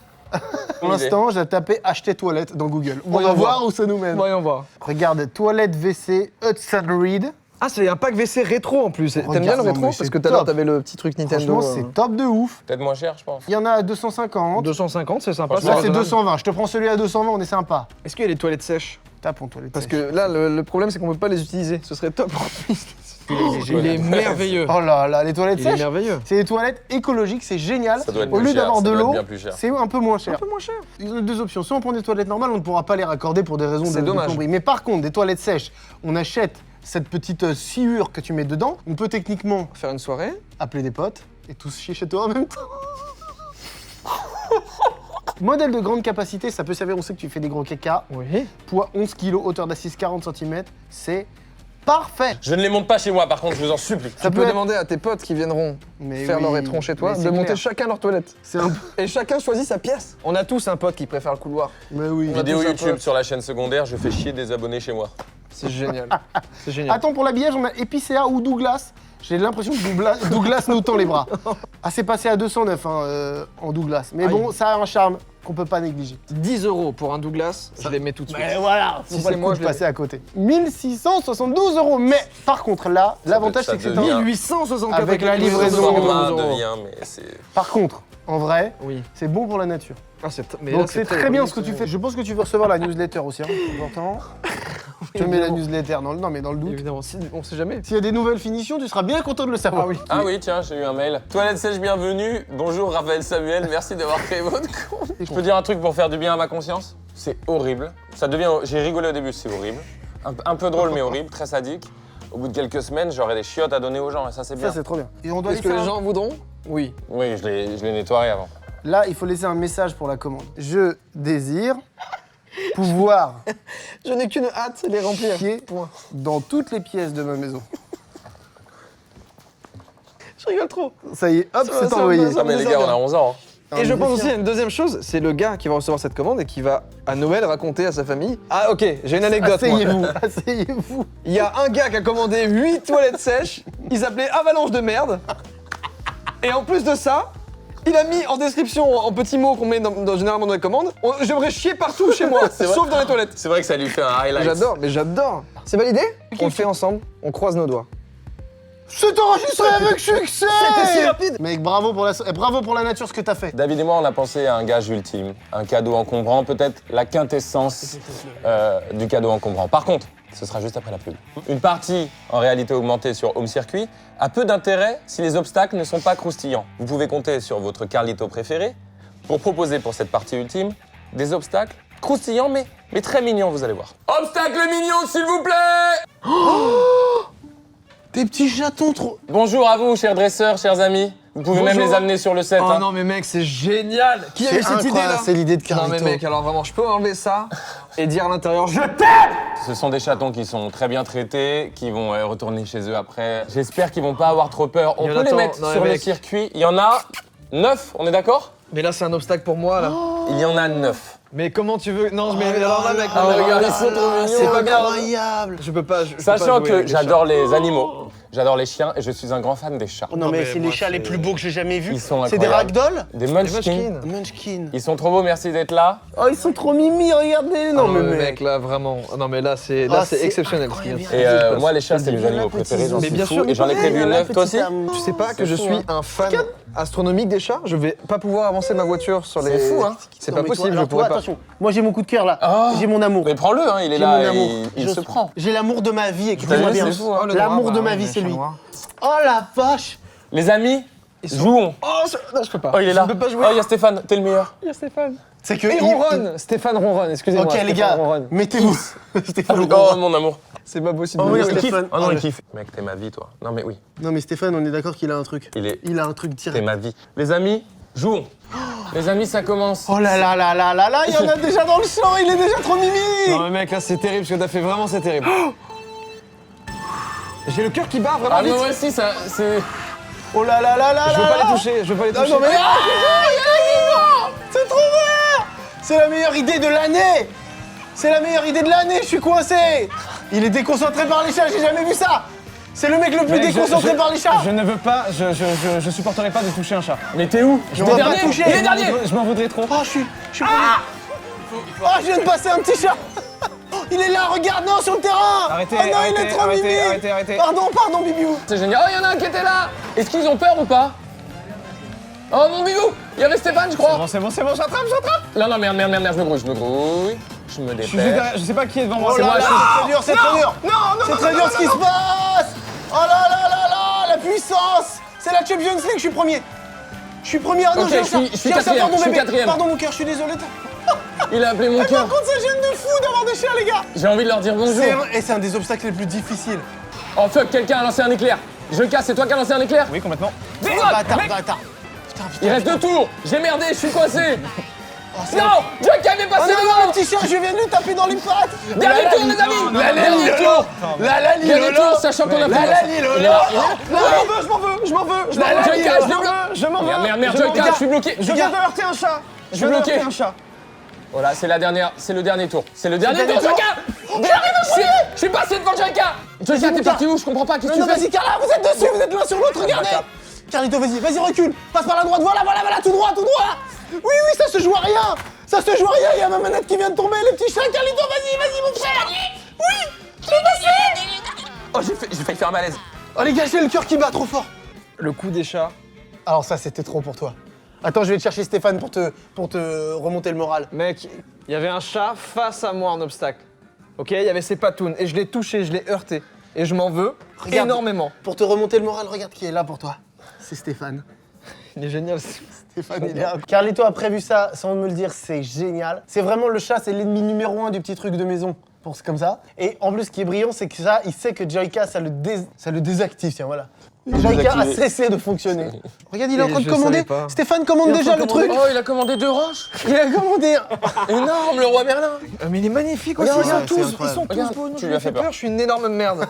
Pour l'instant, j'ai tapé acheter toilette dans Google. On Voyons va voir voir. où ça nous mène. Voyons voir. Regarde, toilette WC Hudson Reed. Ah, c'est un pack WC rétro en plus. T'aimes bien le Regarde, non, rétro? mais Parce c'est que tout à l'heure, top. t'avais le petit truc Nintendo. Franchement, c'est top de ouf. Peut-être moins cher, je pense. Il y en a à 250. 250, c'est sympa. Franchement, Là, c'est raisonnable. 220. Je te prends celui à 220, on est sympa. Est-ce qu'il y a les toilettes sèches? Tape en toilette. Parce sèche. que là, le problème, c'est qu'on peut pas les utiliser. Ce serait top. Il est merveilleux. Oh là là, les toilettes Il est sèches. merveilleux. C'est des toilettes écologiques, c'est génial. Ça doit être Au plus lieu cher, d'avoir ça de doit être l'eau, bien plus cher. c'est un peu moins cher. Un peu moins cher. Ils ont 2 options. Soit on prend des toilettes normales, on ne pourra pas les raccorder pour des raisons C'est de dommage. plomberie. Mais par contre, des toilettes sèches, on achète cette petite sciure que tu mets dedans. On peut techniquement Faire une soirée. appeler des potes et tous chier chez toi en même temps. Modèle de grande capacité, ça peut servir, on sait que tu fais des gros caca. Oui. Poids 11 kg, hauteur d'assise 40 cm, c'est parfait. Je ne les monte pas chez moi, par contre, je vous en supplie. Ça Tu peux demander à tes potes qui viendront Mais faire oui, leur étron chez toi mais de c'est monter clair. chacun leur toilette. C'est un Et chacun choisit sa pièce. On a tous un pote qui préfère le couloir. Mais oui. On a Vidéo tous un YouTube pote. sur la chaîne secondaire, je fais chier des abonnés chez moi. C'est génial. C'est génial. Attends, pour l'habillage, on a Epicéa ou Douglas. J'ai l'impression que Douglas nous tend les bras. Ah, c'est passé à 209 en Douglas. Mais Aïe. bon, ça a un charme qu'on peut pas négliger. 10 € pour un Douglas, je les mets tout de suite. Mais voilà, Si faut pas c'est le moi, coup je de l'ai passer à côté. 1672 €. Mais par contre, là, l'avantage, ça c'est que c'est devient- un... 1864 Avec la Le livraison. format 2 €. devient, mais c'est... Par contre, en vrai, Oui. c'est bon pour la nature. Ah, mais Donc c'est très bien ce que tu fais. Je pense que tu veux recevoir la newsletter aussi, hein, c'est important. Je te mets la newsletter dans le... Non, mais dans le doute. Évidemment, on sait jamais. S'il y a des nouvelles finitions, tu seras bien content de le savoir. Ah oui, tiens, j'ai eu un mail. Toilette sèche, bienvenue. Bonjour Raphaël Samuel, merci d'avoir créé votre compte. Je peux dire un truc pour faire du bien à ma conscience? C'est horrible. Ça devient... J'ai rigolé au début, c'est horrible. Un peu drôle, mais horrible, très sadique. Au bout de quelques semaines, j'aurai des chiottes à donner aux gens, et ça c'est bien. Ça, c'est trop bien. Et on doit Est-ce que laisser les un- gens voudront? Oui. Oui, je l'ai nettoyé avant. Là, il faut laisser un message pour la commande. Je désire pouvoir Je n'ai qu'une hâte, c'est les remplir. chier Point. dans toutes les pièces de ma maison. Je rigole trop. Ça y est, hop, Ça c'est va, envoyé. ça Ah mais les gars, on a 11 ans. hein. Et je pense défi, aussi à une deuxième chose, c'est le gars qui va recevoir cette commande et qui va à Noël raconter à sa famille. Ah ok, j'ai une anecdote. moi. Asseyez-vous, asseyez-vous. Il y a un gars qui a commandé 8 toilettes sèches, il s'appelait Avalanche de merde. Et en plus de ça, il a mis en description, en petits mots qu'on met généralement dans les commandes, j'aimerais chier partout chez moi, sauf dans les toilettes. C'est vrai que ça lui fait un highlight. J'adore, mais j'adore. C'est validé? On le fait ensemble, on croise nos doigts. C'est enregistré avec succès. C'était si rapide. Mec, bravo pour la nature, ce que t'as fait. David et moi, on a pensé à un gage ultime, un cadeau encombrant, peut-être la quintessence du cadeau encombrant. Par contre, ce sera juste après la pub. Une partie en réalité augmentée sur Home Circuit a peu d'intérêt si les obstacles ne sont pas croustillants. Vous pouvez compter sur votre Carlito préféré pour proposer pour cette partie ultime des obstacles croustillants mais très mignons, vous allez voir. Obstacle mignon, s'il vous plaît! Des petits chatons trop... Bonjour à vous, chers dresseurs, chers amis. Vous pouvez même Bonjour. les amener sur le set. Oh hein. non mais mec, c'est génial. Qui a eu cette idée là? C'est l'idée de Non Carlito. mais mec, alors vraiment, je peux enlever ça et dire à l'intérieur, je Ce sont des chatons qui sont très bien traités, qui vont retourner chez eux après. J'espère qu'ils vont pas avoir trop peur. On peut les Jonathan, mettre non, sur mais le mec. circuit. Il y en a 9, on est d'accord? Mais là, c'est un obstacle pour moi là. Il y en a 9. Mais comment tu veux? Non, mais alors là, mec, Ah, non, mais regarde, regarde, ils sont trop mignons, c'est pas regarde. incroyable. Je peux pas. Je peux Sachant pas jouer que avec les j'adore les animaux, j'adore les chiens et je suis un grand fan des chats. Non, mais mais c'est moi, les chats les plus beaux que j'ai jamais vus. Ils sont C'est des incroyables. ragdolls? Des chats. munchkins. Les Munchkin. Ils sont trop beaux, merci d'être là. Oh, ils sont trop mimi, regardez. Non, mais mec. mec, là, vraiment. Non, mais là, c'est Ah, c'est c'est exceptionnel ce qui vient de se Et passer. moi, les chats, c'est mes Il y en a animaux petits préférés, j'en Mais suis bien fou. sûr, Et j'en ai mais prévu il y en une a 9, toi petit aussi? amour. Tu sais pas que C'est je fou, suis hein. un fan astronomique des chats? Je vais pas pouvoir avancer ma voiture sur les. C'est fou, hein. C'est Non, pas mais toi, possible, je alors, toi, pourrais pas. attention, moi j'ai mon coup de cœur là. Ah. J'ai mon amour. Mais prends-le, hein, il est J'ai là, mon amour. il se prend. J'ai l'amour de ma vie, T'as écoutez-moi vu, bien. c'est fou, hein. Oh, le L'amour noir, de bah ma oui, vie, le c'est chat lui. noir. Oh la vache. Les amis, Jouons. Oh, non, je peux pas. Oh, il est là. Je peux pas jouer. Oh, il y a Stéphane, t'es le meilleur. Il y a Stéphane. C'est que. Et ronronne. Stéphane ronronne, excusez-moi. Ok, les Stéphane gars, ronronne. mettez-vous. Stéphane, Oh, mon amour. C'est pas possible. Oh, oui, Il kiffe. Stéphane. Oh non, il kiffe. Mec, t'es ma vie, toi. Non, mais oui, Non, mais Stéphane, on est d'accord qu'il a un truc. Il a un truc t'es direct. ma vie. Les amis, jouons. Les amis, ça commence. Oh là là là là là là, il y en a déjà dans le champ, il est déjà trop mimi. Non, mais mec, là, c'est terrible ce que t'as fait. Vraiment, c'est terrible. J'ai le cœur qui bat vraiment Ah, mais vite. moi aussi, ça, c'est. Oh là là là là Je veux là pas là. les toucher. Je veux pas les Non, toucher. non, mais. Ah, c'est trop bien. C'est la meilleure idée de l'année. C'est la meilleure idée de l'année, je suis coincé. Il est déconcentré par les chats, j'ai jamais vu ça. C'est le mec le plus Mec, déconcentré par les chats. Je ne veux pas, je supporterai pas de toucher un chat. Mais t'es où? Je dois pas dernier. toucher. Il est dernier. Je m'en voudrais trop. Oh, je suis Oh, je viens de passer un petit chat. Il est là, regarde, non, sur le terrain. Arrêtez, Oh non, il arrêtez, est trop arrêtez, mimi. arrêtez. Pardon, Bibiou. C'est génial. Oh, il y en a un qui était là. Est-ce qu'ils ont peur ou pas? Oh, mon bibou. Il y avait Stéphane, je crois. C'est bon, j'attrape. Non, non, merde, je me grouille. Je me Je suis juste dépêche. derrière, je sais pas qui est devant moi. Oh C'est là moi. là, c'est très dur, c'est très dur. Non, C'est très dur ce qui se passe. Oh là là là là, la puissance. C'est la Champions League, je suis premier. Je suis premier, ah non, Ok, j'ai un je chat. suis J'ai un chat, quatrième, pardon, je suis bébé. quatrième. Pardon mon cœur, je suis désolé. Il a appelé mon Par cœur. contre, ça gêne de fou d'avoir des chiens, les gars. J'ai envie de leur dire bonjour. Et c'est un des obstacles les plus difficiles. Oh fuck, quelqu'un a lancé un éclairs. Je casse, c'est toi qui as lancé un éclair? Oui, complètement. Fuck, Bâtard, mec. bâtard. Il reste 2 tours. J'ai merdé, je suis coincé. c'est- Non, Joyka est Oh passé non, devant. le petit chien, je viens de lui taper dans les pattes. Dernier tour, les amis. Dernier tour. Dernier tour, sachant qu'on a pris. Je m'en veux. Joyka, je bloque. Je m'en veux. Merde, Joyka, je suis bloqué. Je viens de heurter un chat. Je suis bloqué. un chat. Voilà, c'est la dernière, c'est le dernier tour. C'est le dernier tour, Joyka. Je suis passé devant Joyka. Joyka, t'es parti où? Je comprends pas, qu'est-ce que Non, tu fais? vas-y, Carla, vous êtes dessus, vous êtes l'un sur l'autre, regardez. Carlito, vas-y, recule. Passe par la droite, voilà, tout droit. Oui, ça se joue à rien. Ça se joue à rien, il y a ma manette qui vient de tomber, les petits chats. Carlito, vas-y, mon frère. Oui, je l'ai passé. Oh, j'ai failli faire un malaise. Oh les gars, j'ai le cœur qui bat trop fort. Le coup des chats. Alors ça, c'était trop pour toi. Attends, je vais te chercher Stéphane pour te remonter le moral. Mec, il y avait un chat face à moi en obstacle. Ok, il y avait ses patounes et je l'ai touché, je l'ai heurté. Et je m'en veux Regarde. énormément. Pour te remonter le moral, regarde qui est là pour toi. C'est Stéphane. Il est génial. Stéphane, il est là. Carlito a prévu ça sans me le dire, c'est génial. C'est vraiment le chat, c'est l'ennemi numéro 1 du petit truc de maison. Pour comme ça. Et en plus, ce qui est brillant, c'est que ça, il sait que Joyka, ça le désactive, tiens, voilà. Joyka a cessé de fonctionner. Regarde, il est en train de je commander. savais pas. Stéphane commande Il est en déjà train de le truc. Oh, il a commandé 2 roches. Il a commandé. Énorme, le roi Merlin. Mais il est magnifique aussi, Regarde, ils sont c'est incroyable. tous beaux, tu je lui me as fait fais peur. peur, je suis une énorme merde.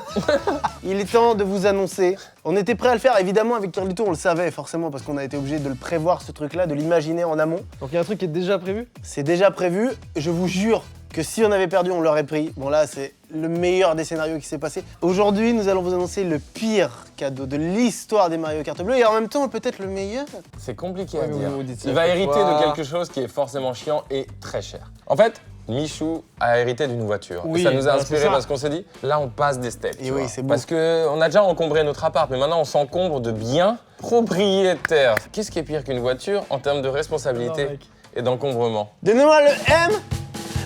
Il est temps de vous annoncer. On était prêt à le faire, évidemment, avec Carlito, on le savait forcément, parce qu'on a été obligé de le prévoir, ce truc-là, de l'imaginer en amont. Donc il y a un truc qui est déjà prévu. C'est déjà prévu. Je vous jure que si on avait perdu, on l'aurait pris. Bon, là, c'est le meilleur des scénarios qui s'est passé. Aujourd'hui, nous allons vous annoncer le pire cadeau de l'histoire des Mario Kart Bleu et en même temps, peut-être le meilleur. C'est compliqué à Ouais, dire. vous dites ça Il va chaque hériter fois. de quelque chose qui est forcément chiant et très cher. En fait, Michou a hérité d'une voiture. Oui, et ça nous a bah, inspiré c'est ça. parce qu'on s'est dit, là on passe des steps. Et tu oui, vois. c'est beau. Parce qu'on a déjà encombré notre appart, mais maintenant on s'encombre de biens propriétaires. Qu'est-ce qui est pire qu'une voiture en termes de responsabilité Non, mec. et d'encombrement? Donnez-moi le M.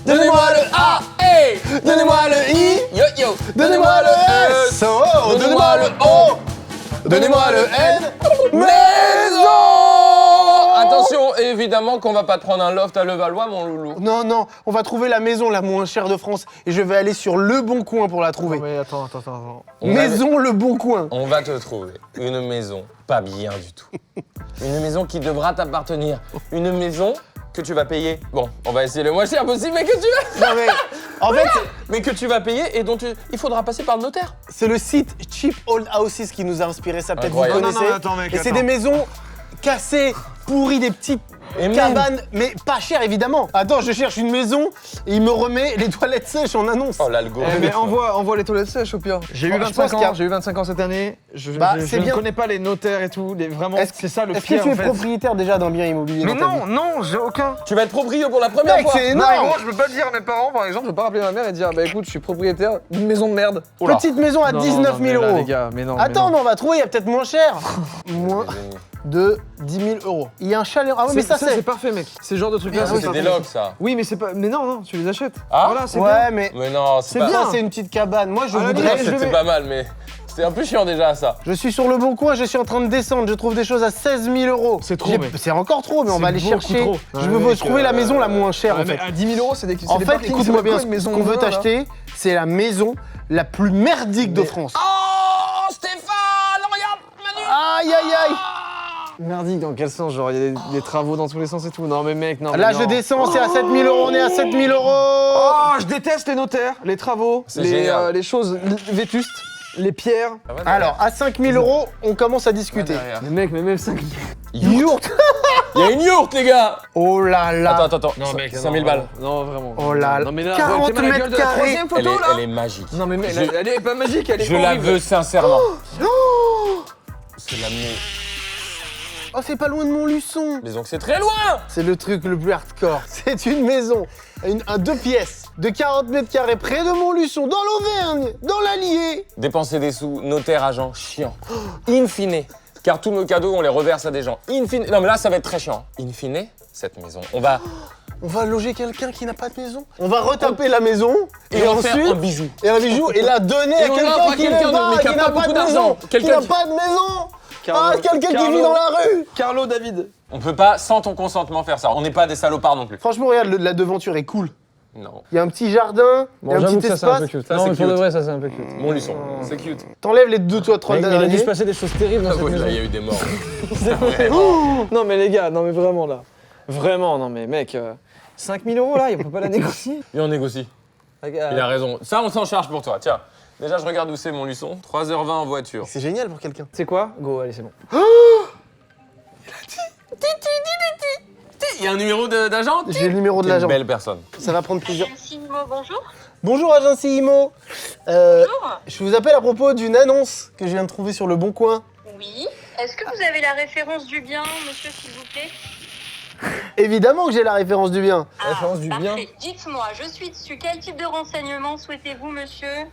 Donnez-moi le A, hey! Donnez-moi le I. Yo yo! Donnez-moi le S. Oh, donnez-moi le O. Donnez-moi le N. Maison! Attention, évidemment qu'on va pas te prendre un loft à Levallois, mon loulou. Non, on va trouver la maison la moins chère de France et je vais aller sur Le Bon Coin pour la trouver. Mais attends. Maison Le Bon Coin. On va te trouver une maison pas bien du tout. Une maison qui devra t'appartenir. Une maison que tu vas payer. Bon, on va essayer le moins cher possible, mais que tu vas. Non mais, en fait, Mais que tu vas payer et dont il faudra passer par le notaire. c'est le site Cheap Old Houses qui nous a inspiré ça, peut-être vous Incroyable. connaissez. Non, attends, mec, et c'est attends. des maisons cassées, pourries, des petites Et même- cabanes, mais pas chères évidemment. Attends, je cherche une maison et il me remet les toilettes sèches en annonce. Oh, l'algorithme. Mais envoie les toilettes sèches au pire. J'ai eu Oh, je 25 pense qu'il y a- ans, j'ai eu 25 ans cette année. Je Bah, c'est ne bien. connais pas les notaires et tout. Vraiment, c'est ça le Est-ce pire que tu es en fait. propriétaire déjà d'un bien immobilier Mais dans ta vie? non, j'ai aucun. Tu vas être proprio pour la première Mec, fois. c'est Non, mais énorme. moi, je peux pas le dire à mes parents, par exemple, je peux pas rappeler ma mère et dire bah écoute, je suis propriétaire d'une maison de merde. Oula. Petite maison à Non, 19 mais 000 là, euros. les gars, mais non. Attends, mais on va trouver, il y a peut-être moins cher. Moins de 10 000 euros. Il y a un chalet. Ah oui, mais ça c'est c'est. parfait, mec. C'est le genre de truc là. Ah, c'est des logs, ça. Oui, mais c'est pas. Mais non, tu les achètes. Ah Voilà, c'est Ouais, bien. mais. Mais non, c'est C'est pas. bien. Ça, c'est une petite cabane. Moi, je Ah, la voudrais. limite, je C'était vais- pas mal, mais C'est un peu chiant déjà ça. Je suis sur le bon coin, je suis en train de descendre, je trouve des choses à 16 000 €. C'est trop, mec. C'est encore trop, mais on va aller beaucoup chercher. trop. Je veux trouver la maison la moins chère en mais fait. à 10 000 €, c'est des En des fait, parkings, écoute-moi c'est bien, quoi, ce une maison qu'on veut neuve, là t'acheter, c'est la maison la plus merdique de France. Oh Stéphane, regarde Manu. Aïe aïe aïe. Merdique, dans quel sens? Genre, il y a des travaux dans tous les sens et tout. Non, mais mec, non. Là, mais je non. descends, c'est à 7 000 €, on est à 7 000 €. Oh, je déteste les notaires, les travaux, C'est génial. les choses vétustes, les pierres. Alors, à 5 000 €, on commence à discuter. Derrière. Mais mec, mais même 5 Yourte. Il y a une yourte les gars. Oh là là. Attends. 5000 balles. Non, vraiment. Oh là là. Non, mais là, 40 t'es ma gueule de la mètres carrés. troisième photo, là. Elle est magique. Non, mais mec, Je- elle est pas magique, elle est Je la horrible. veux sincèrement. C'est la Oh, c'est pas loin de Montluçon. maison que c'est très loin. C'est le truc le plus hardcore. C'est une maison, un 2 pièces, de 40 mètres carrés, près de Montluçon, dans l'Auvergne, dans l'Allier. Dépenser des sous, notaire, agent, chiant. In fine, car tous nos cadeaux, on les reverse à des gens. In fine, non mais là, ça va être très chiant. In fine, cette maison, on va loger quelqu'un qui n'a pas de maison. On va retaper la maison et en faire un bijou. et un bijou et la donner à on l'offre à quelqu'un qui quelqu'un n'a mais pas, qui a qui pas n'a pas beaucoup de d'argent. maison. Qui Quelqu'un n'a qui- pas de maison. Carlo, Quelqu'un qui Carlo. vit dans la rue. Carlo David. On peut pas, sans ton consentement, faire ça. On n'est pas des salopards non plus. Franchement, regarde, la devanture est cool. Non. Il y a un petit jardin, il y a un petit espace. cute. Ça, Non, c'est mais pour cute. de vrai, ça c'est un peu cute. Montluçon, c'est cute. T'enlèves les 2 toits 3 Il dernières a dû se années. passer des choses terribles dans Ah cette ouais, maison. là, il y a eu des morts. Non mais les gars, non mais vraiment là. Vraiment, non mais mec, 5 000 € là, on peut pas la négocier. Et on négocie. Il a raison. Ça, on s'en charge pour toi. Tiens, déjà, je regarde où c'est Montluçon. 3h20 en voiture. C'est génial pour quelqu'un. C'est quoi? Go, allez, c'est bon. Il y a un numéro d'agent. J'ai le numéro de T'es une l'agent. belle personne. Ça va prendre plusieurs. Simo, bonjour. Bonjour agence IMO. Bonjour. Je vous appelle à propos d'une annonce que je viens de trouver sur Le Bon Coin. Oui. Est-ce que vous avez la référence du bien, monsieur, s'il vous plaît? Évidemment que j'ai la référence du bien. Référence du bien. Parfait. Dites-moi, je suis dessus. Quel type de renseignements souhaitez-vous, monsieur?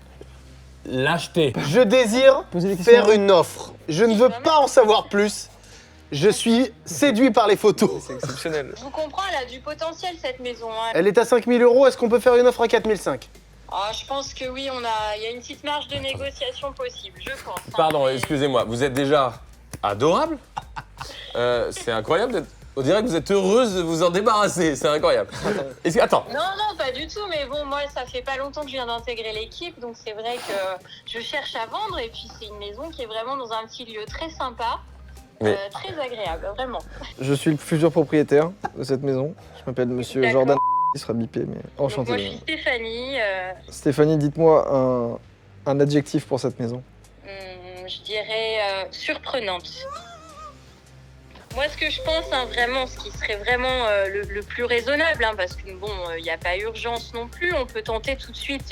L'acheter. Je désire Posez des questions. faire une offre. Je ne veux pas en savoir plus. Je suis séduit par les photos. C'est exceptionnel. Je vous comprends, elle a du potentiel, cette maison. Hein. Elle est à 5 000 €. Est-ce qu'on peut faire une offre à 4 500? Ah, je pense que oui, il y a une petite marge de négociation possible, je pense. hein. Pardon, excusez-moi. Vous êtes déjà adorable. C'est incroyable d'être. On dirait que vous êtes heureuse de vous en débarrasser. C'est incroyable. Attends. Non, pas du tout, mais bon, moi, ça fait pas longtemps que je viens d'intégrer l'équipe, donc c'est vrai que je cherche à vendre, et puis c'est une maison qui est vraiment dans un petit lieu très sympa, Mais- très agréable, vraiment. Je suis le futur propriétaire de cette maison. Je m'appelle monsieur D'accord. Jordan. Il sera bipé, mais Donc, enchanté. moi, je suis Stéphanie, Stéphanie, dites-moi un adjectif pour cette maison. je dirais surprenante. Moi, ce que je pense, hein, vraiment, ce qui serait vraiment le plus raisonnable, hein, parce que bon, il n'y a pas urgence non plus, on peut tenter tout de suite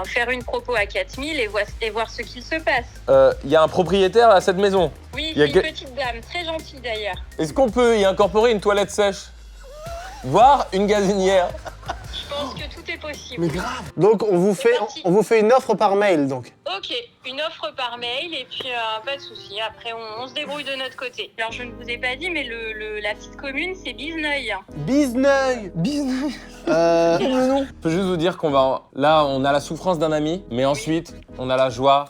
faire une propos à 4000 et voir ce qu'il se passe. Il y a un propriétaire à cette maison. Oui, Il y a c'est une que- petite dame, très gentille d'ailleurs. Est-ce qu'on peut y incorporer une toilette sèche? Voire une gazinière? Je pense que tout est possible. Donc on vous fait une offre par mail donc. Ok, une offre par mail et puis pas de souci. Après, on se débrouille de notre côté. Alors, je ne vous ai pas dit, mais la petite commune, c'est Bizneuil. Bizneuil. Je peux juste vous dire qu'on va. Là, on a la souffrance d'un ami, mais ensuite, on a la joie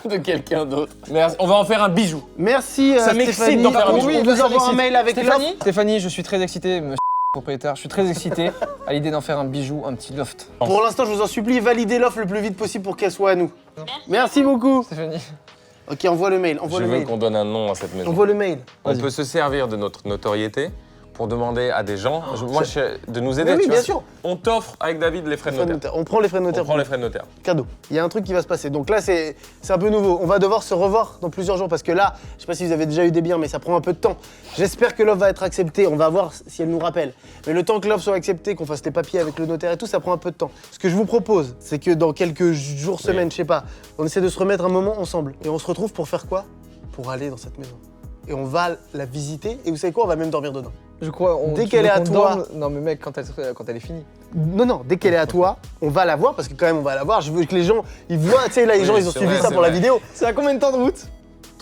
de quelqu'un d'autre. Merci. On va en faire un bijou. Merci Ça m'excite Stéphanie. d'en faire un On bijou. vous envoie un mail avec l'offre. Stéphanie, je suis très excité, monsieur propriétaire. Je suis très excité à l'idée d'en faire un bijou, un petit loft. Pour l'instant, je vous en supplie, validez l'offre le plus vite possible pour qu'elle soit à nous. Merci beaucoup. Stéphanie. Ok, envoie le mail. Je veux qu'on donne un nom à cette maison. Envoie le mail. On peut se servir de notre notoriété pour demander à des gens de nous aider. Oui, tu bien vois. sûr. On t'offre avec David les frais de notaire. On prend les frais de On notaire. prend les frais de notaire. Cadeau. Il y a un truc qui va se passer. Donc là, c'est un peu nouveau. On va devoir se revoir dans plusieurs jours parce que là, je sais pas si vous avez déjà eu des biens, mais ça prend un peu de temps. J'espère que l'offre va être acceptée. On va voir si elle nous rappelle. Mais le temps que l'offre soit acceptée, qu'on fasse les papiers avec le notaire et tout, ça prend un peu de temps. Ce que je vous propose, c'est que dans quelques jours, semaines, je sais pas, on essaie de se remettre un moment ensemble. Et on se retrouve pour faire quoi? Pour aller dans cette maison. Et on va la visiter. Et vous savez quoi? On va même dormir dedans. Je crois. Dès tu qu'elle veux est à qu'on toi- dorme Non, mais mec, quand elle est finie. Non, dès qu'elle est à toi, on va la voir parce que quand même on va la voir. Je veux que les gens, ils voient, tu sais, là, les Oui, gens, ils ont c'est suivi vrai, ça c'est pour la vrai. vidéo. C'est à combien de temps de route?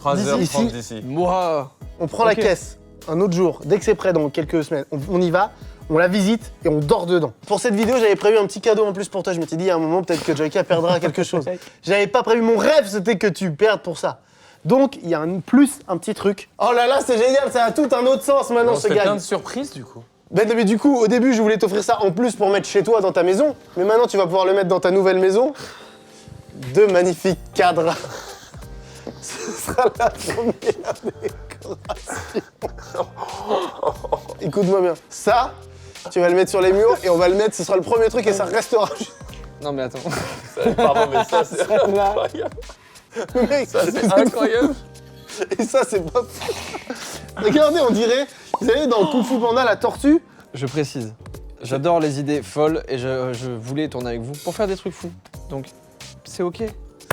3h30 D'ici. d'ici. Moi. On prend la Ok. caisse un autre jour, dès que c'est prêt, dans quelques semaines. On y va, on la visite et on dort dedans. Pour cette vidéo, j'avais prévu un petit cadeau en plus pour toi. Je m'étais dit, à un moment, peut-être que Joyka perdra quelque chose. J'avais pas prévu, mon rêve, c'était que tu perdes pour ça. Donc, il y a un petit truc. Oh là là, c'est génial, ça a tout un autre sens maintenant, ce C'est gag. plein de surprises, du coup. Ben, mais du coup, au début, je voulais t'offrir ça en plus pour mettre chez toi dans ta maison. Mais maintenant, tu vas pouvoir le mettre dans ta nouvelle maison. 2 magnifiques cadres. Ce sera la première décoration. Écoute-moi bien. Ça, tu vas le mettre sur les murs et on va le mettre, ce sera le premier truc et ça restera. Non mais attends. Pardon, mais ça, c'est incroyable. Mec, Ça, c'est incroyable. Et ça, c'est pas fou. Regardez, on dirait, vous savez, dans Kung Fu Panda, la tortue. Je précise, j'adore les idées folles et je voulais tourner avec vous pour faire des trucs fous. Donc c'est ok,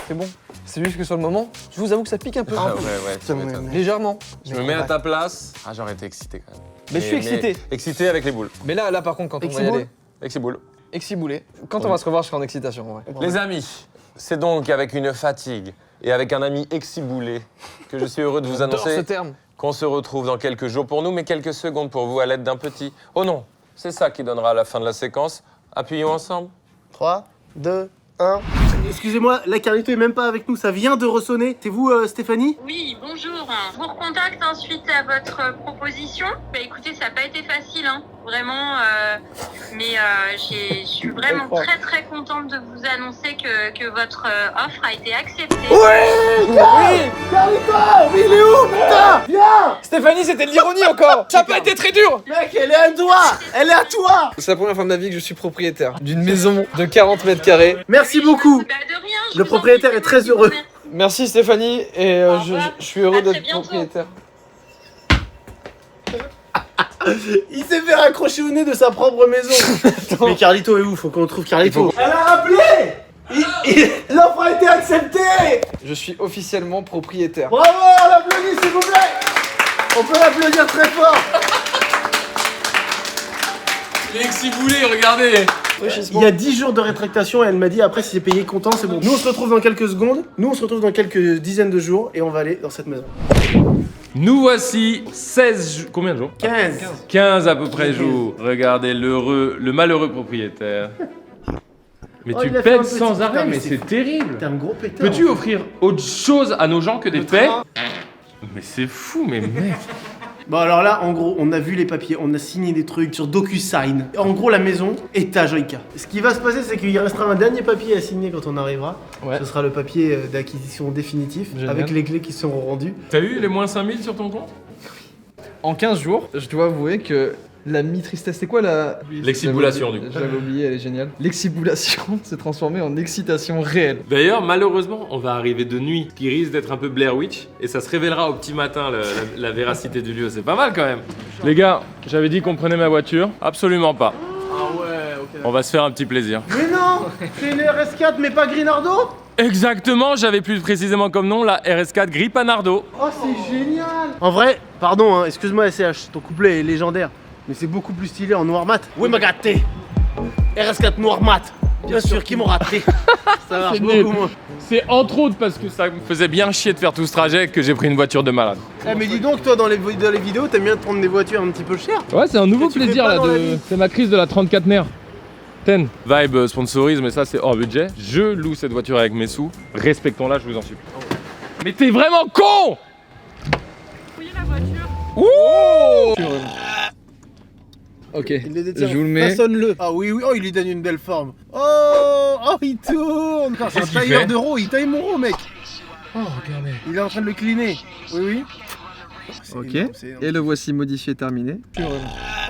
c'est bon. C'est juste que sur le moment, je vous avoue que ça pique un peu. Ah ouais, tu m'étonnes. Légèrement. Je me mets à ta place. Ah, j'aurais été excité quand même. Mais je suis excité. Excité avec les boules. Mais là par contre, quand on va y aller, Avec ces boules. exciboulé. Quand on va se revoir, je serai en excitation en vrai. Les amis, c'est donc avec une fatigue et avec un ami exciboulé que je suis heureux de vous J'adore ce annoncer terme. qu'on se retrouve dans quelques jours pour nous, mais quelques secondes pour vous à l'aide d'un petit... Oh non, c'est ça qui donnera à la fin de la séquence. Appuyons ensemble. 3, 2, 1. Excusez-moi, la Carlito est même pas avec nous, ça vient de ressonner. C'est vous, Stéphanie? Oui, bonjour. Je vous recontacte suite à votre proposition. Bah écoutez, ça n'a pas été facile, hein. Vraiment, mais je suis vraiment très très contente de vous annoncer que votre offre a été acceptée. Oui, Carlito, mais il est où, putain? Viens! Stéphanie, c'était de l'ironie encore. Ça a pas été très dur. Mec, elle est à toi! Elle est à toi! C'est la première fois de ma vie que je suis propriétaire d'une maison de 40 mètres carrés. Merci beaucoup! Bah de rien, je Le vous en propriétaire prie, est très heureux. merci. Merci Stéphanie et Au revoir. je suis heureux À très d'être bientôt. propriétaire. Il s'est fait raccrocher au nez de sa propre maison. Mais Carlito est où? Faut qu'on trouve Carlito. Elle a rappelé! L'offre a été acceptée! Je suis officiellement propriétaire. Bravo, on l'applaudit s'il vous plaît! On peut l'applaudir très fort! Les exciboulés, regardez. Il y a 10 jours de rétractation et elle m'a dit après si c'est payé content c'est bon. Nous on se retrouve dans quelques secondes, nous on se retrouve dans quelques dizaines de jours et on va aller dans cette maison. Nous voici 16 combien de jours? 15. 15 à peu près jours. Regardez le malheureux propriétaire. Mais Oh, tu il a fait un pètes petit sans train, arrêt, mais mais c'est c'est terrible. T'es un gros pétard. Peux-tu offrir autre chose à nos gens que des paix? train. Mais c'est fou, mais mec. Bon alors là en gros on a vu les papiers, on a signé des trucs sur DocuSign. En gros la maison est à Joyka. Ce qui va se passer c'est qu'il restera un dernier papier à signer quand on arrivera. Ouais. Ce sera le papier d'acquisition définitif Génial. avec les clés qui seront rendues. T'as eu les moins 5000 sur ton compte? En 15 jours, je dois avouer que la mi-tristesse, c'est quoi la... L'excibulation, du coup. J'avais oublié, elle est géniale. L'excibulation s'est transformée en excitation réelle. D'ailleurs, malheureusement, on va arriver de nuit, qui risque d'être un peu Blair Witch, et ça se révélera au petit matin la véracité du lieu. C'est pas mal quand même. Les gars, j'avais dit qu'on prenait ma voiture. Absolument pas. Ah ouais, ok. On va se faire un petit plaisir. Mais non, c'est une RS4 mais pas Grinardo. Exactement, j'avais plus précisément comme nom la RS4 Gris Panardo. Oh c'est génial. En vrai, pardon hein, excuse-moi SCH, ton couplet est légendaire. Mais c'est beaucoup plus stylé en noir mat. Oui, m'a gâté. RS4 noir mat. Bien sûr, qui m'ont raté. Ça marche beaucoup moins. C'est entre autres parce que ça me faisait bien chier de faire tout ce trajet que j'ai pris une voiture de malade. Eh, mais dis donc, toi, dans les vidéos, t'aimes bien te prendre des voitures un petit peu chères. Ouais, c'est un nouveau Que tu fais plaisir pas là dans la vie. C'est ma crise de la 34 nerfs. Ten. Vibe sponsorise, mais ça c'est hors budget. Je loue cette voiture avec mes sous. Respectons-la, je vous en supplie. Mais t'es vraiment con! Fouillez la voiture. Ouh! Ok, Il le détient. je vous le mets. Façonne-le. Ah oui, oui, oh, il lui donne une belle forme. Oh, il tourne. C'est un Qu'est-ce qu'il tailleur fait de roues, il taille mon roue, mec. Oh, regardez. Il est en train de le cleaner. Oui, oui. C'est Ok, énorme, c'est énorme. et le voici modifié, terminé.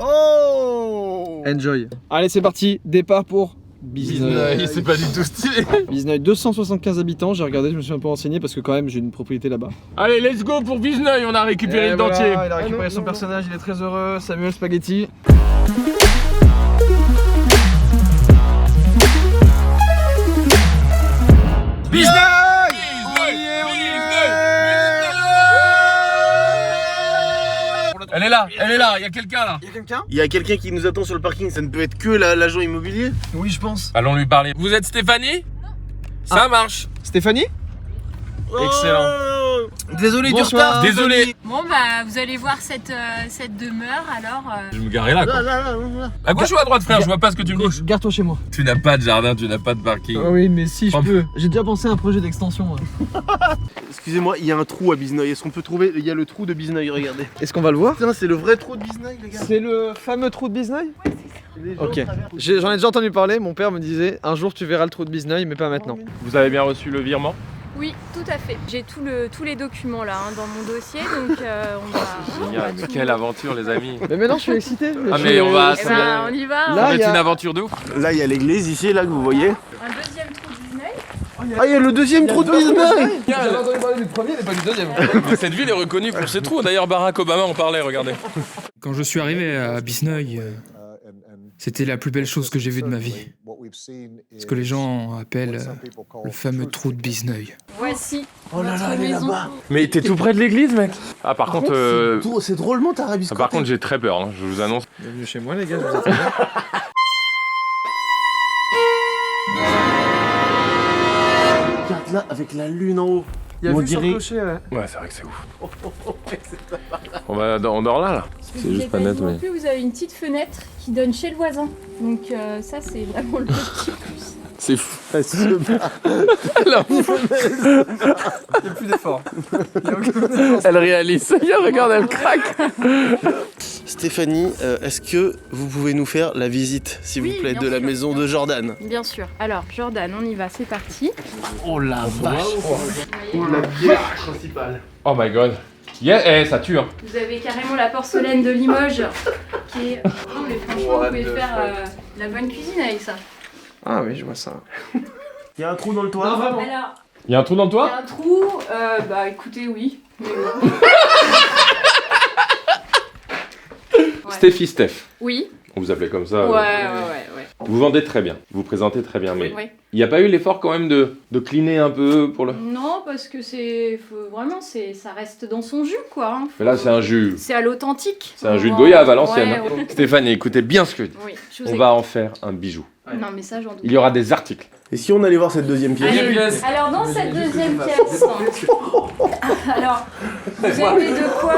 Oh. Enjoy. Allez, c'est parti, départ pour Bizneuil. C'est pas du tout stylé. Bizneuil, 275 habitants, j'ai regardé, je me suis un peu renseigné parce que quand même j'ai une propriété là-bas. Allez, let's go pour Bizneuil, on a récupéré le dentier. Il a récupéré Ah, non, son non, personnage, il est très heureux, Samuel Spaghetti. Elle est là, il y a quelqu'un là. Il y a quelqu'un? Il y a quelqu'un qui nous attend sur le parking, ça ne peut être que l'agent immobilier. Oui, je pense. Allons lui parler. Vous êtes Stéphanie? Ça marche. Stéphanie? Excellent. Oh. Désolé du retard. Désolé. Bon bah vous allez voir cette demeure alors. Je vais me garer là, quoi. Là. À gauche ou à droite, frère? Je vois pas ce que tu me dis. Garde-toi chez moi. Tu n'as pas de jardin, tu n'as pas de parking. Ah oui, mais si je peux. J'ai déjà pensé à un projet d'extension. Excusez-moi, il y a un trou à Bizneuil. Est-ce qu'on peut trouver? Il y a le trou de Bizneuil, regardez. Est-ce qu'on va le voir? Putain, c'est le vrai trou de Bizneuil, les gars. C'est le fameux trou de Bizneuil? Les gens Ok. traversent. J'en ai déjà entendu parler, mon père me disait un jour tu verras le trou de Bizneuil, mais pas maintenant. Vous avez bien reçu le virement? Oui, tout à fait. J'ai tous les documents là dans mon dossier, donc on va. Génial, mais quelle aventure, les amis. Mais maintenant je suis excité. Ah, mais on va. Eh ben, on y va. Ça Là, va il y être a- une aventure de ouf. Là, il y a l'église ici, là, que vous voyez. Un deuxième trou de Bizneuil. Ah, il y a le deuxième trou de Bizneuil. J'avais entendu parler du premier, mais pas du deuxième. Mais cette ville est reconnue pour ses trous. D'ailleurs, Barack Obama en parlait, regardez. Quand je suis arrivé à Bizneuil, c'était la plus belle chose que j'ai vue de ma vie. Ce que les gens appellent le fameux trou de Bizneuil. Voici. Oh là là, votre elle est maison. là-bas. Mais t'es tout près de l'église, mec. Ah, par contre, C'est drôlement tarabiscoté. par contre, j'ai très peur, hein, je vous annonce. Bienvenue chez moi les gars, je vous attends. Regarde là, avec la lune en haut. Il y a On vu sur le dirait- clocher, ouais. Ouais, c'est vrai que c'est ouf. On dort là, là. Ce que je vous ai pas dit non plus, vous avez une petite fenêtre qui donne chez le voisin. Donc ça c'est vraiment le petit plus. C'est fou. Il n'y a plus d'effort. Elle réalise ça, regarde, elle craque. Stéphanie, est-ce que vous pouvez nous faire la visite, s'il Oui, vous plaît, bien de la sûr. maison de Jordan? Bien sûr. Alors Jordan, on y va, c'est parti. Oh la vache. Vous La pièce principale. Oh my god. Yeah, ça tue, hein. avez carrément la porcelaine de Limoges qui est. Non mais franchement, vous pouvez faire la bonne cuisine avec ça. Ah oui, je vois ça. Il y a un trou dans le toit. Alors, Il y a un trou dans le il y toit? a un trou, bah écoutez, oui. Mais bon. Ouais. Steffi Steph. Oui. On vous appelait comme ça. Ouais. Vous vendez très bien, vous présentez très bien, mais Ouais. il n'y a pas eu l'effort quand même de cleaner un peu pour le... Non, parce que vraiment, ça reste dans son jus, quoi. Hein. Mais là, c'est un jus. C'est à l'authentique. C'est un jus de goyave à l'ancienne. Ouais, hein. ouais. Stéphanie, écoutez bien ce que je dis. Oui, je vous On écoute. va en faire un bijou. Non, mais ça, j'en doute. Il y aura des articles. Et si on allait voir cette deuxième pièce? Allez, alors dans cette deuxième pièce, alors vous avez de quoi.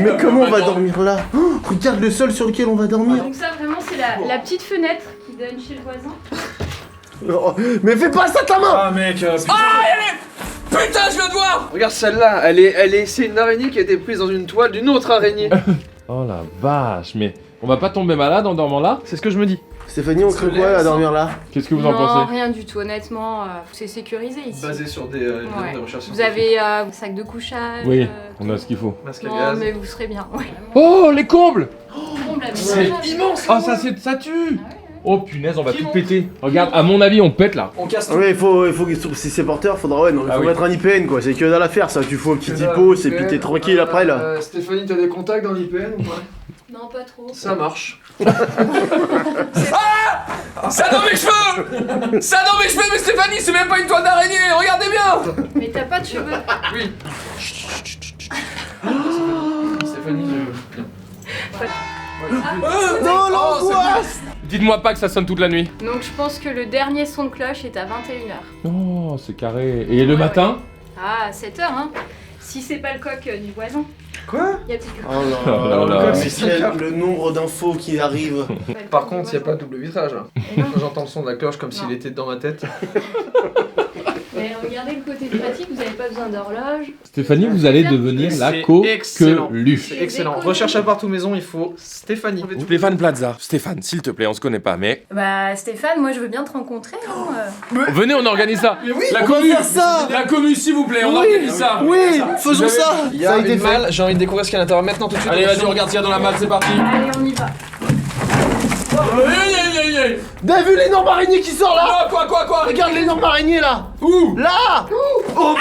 Mais comment on va dormir là? Oh, regarde le sol sur lequel on va dormir. Donc ça vraiment c'est la petite fenêtre qui donne chez le voisin. Oh, mais fais pas ça ta main! Ah mec, Putain, je viens de voir! regarde celle-là, c'est une araignée qui a été prise dans une toile d'une autre araignée. Oh la vache, mais on va pas tomber malade en dormant là? C'est ce que je me dis. Stéphanie, on crée quoi à dormir là? Qu'est-ce que vous en Non, pensez? rien du tout, honnêtement, c'est sécurisé ici. Basé sur des Ouais. de recherche Vous avez un sac de couchage. Oui, on a ce qu'il faut. masque à Non, gaz. mais vous serez bien. Ouais. Oh, les combles! Bon, la C'est maison, immense! Oh, ça tue! Oh punaise, on va tout péter. Regarde, à mon avis, on pète là. On casse tout. Ouais, il faut que si c'est porteur, faudra faut Ah oui. mettre un IPN quoi, c'est que dalle à faire ça, tu fais un petit typo, et puis t'es tranquille après là. Stéphanie, t'as des contacts dans l'IPN ou pas? Non, pas trop. Ça marche. Ça dans mes cheveux! Ça dans mes cheveux, mais Stéphanie, c'est même pas une toile d'araignée, regardez bien! Mais t'as pas de cheveux. Oui. Stéphanie, Non, l'angoisse! Dites-moi pas que ça sonne toute la nuit. Donc je pense que le dernier son de cloche est à 21h. Oh, c'est carré. Et le Ouais, matin? Ah, 7h, hein. Si c'est pas le coq du voisin. Quoi? Il y a peut-être Oh là Oh là là là, là. mais c'est le nombre d'infos qui arrivent. Par contre, il n'y a pas de double vitrage là. Et non. J'entends le son de la cloche comme s'il Non. était dans ma tête. Mais regardez le côté pratique, vous n'avez pas besoin d'horloge. Stéphanie, vous allez devenir la C'est excellent. coqueluche. C'est excellent. Recherche à partout maison, il faut Stéphanie. Stéphane Plaza. Stéphane, s'il te plaît, on se connaît pas, mais... Bah Stéphane, moi je veux bien te rencontrer. Hein. Venez, on organise ça. La on va commu, faire ça. La commu, s'il vous plaît, on organise ça. Oui, faisons ça! Il y Ça a a été une fait. malle, j'ai envie de découvrir ce qu'il y a à l'intérieur maintenant tout de suite. Allez, vas-y, on regarde ce qu'il y a dans la malle, c'est parti. Allez, on y va. T'as vu l'énorme araignée qui sort là? Quoi? Regarde l'énorme araignée là! Où? Là! Oh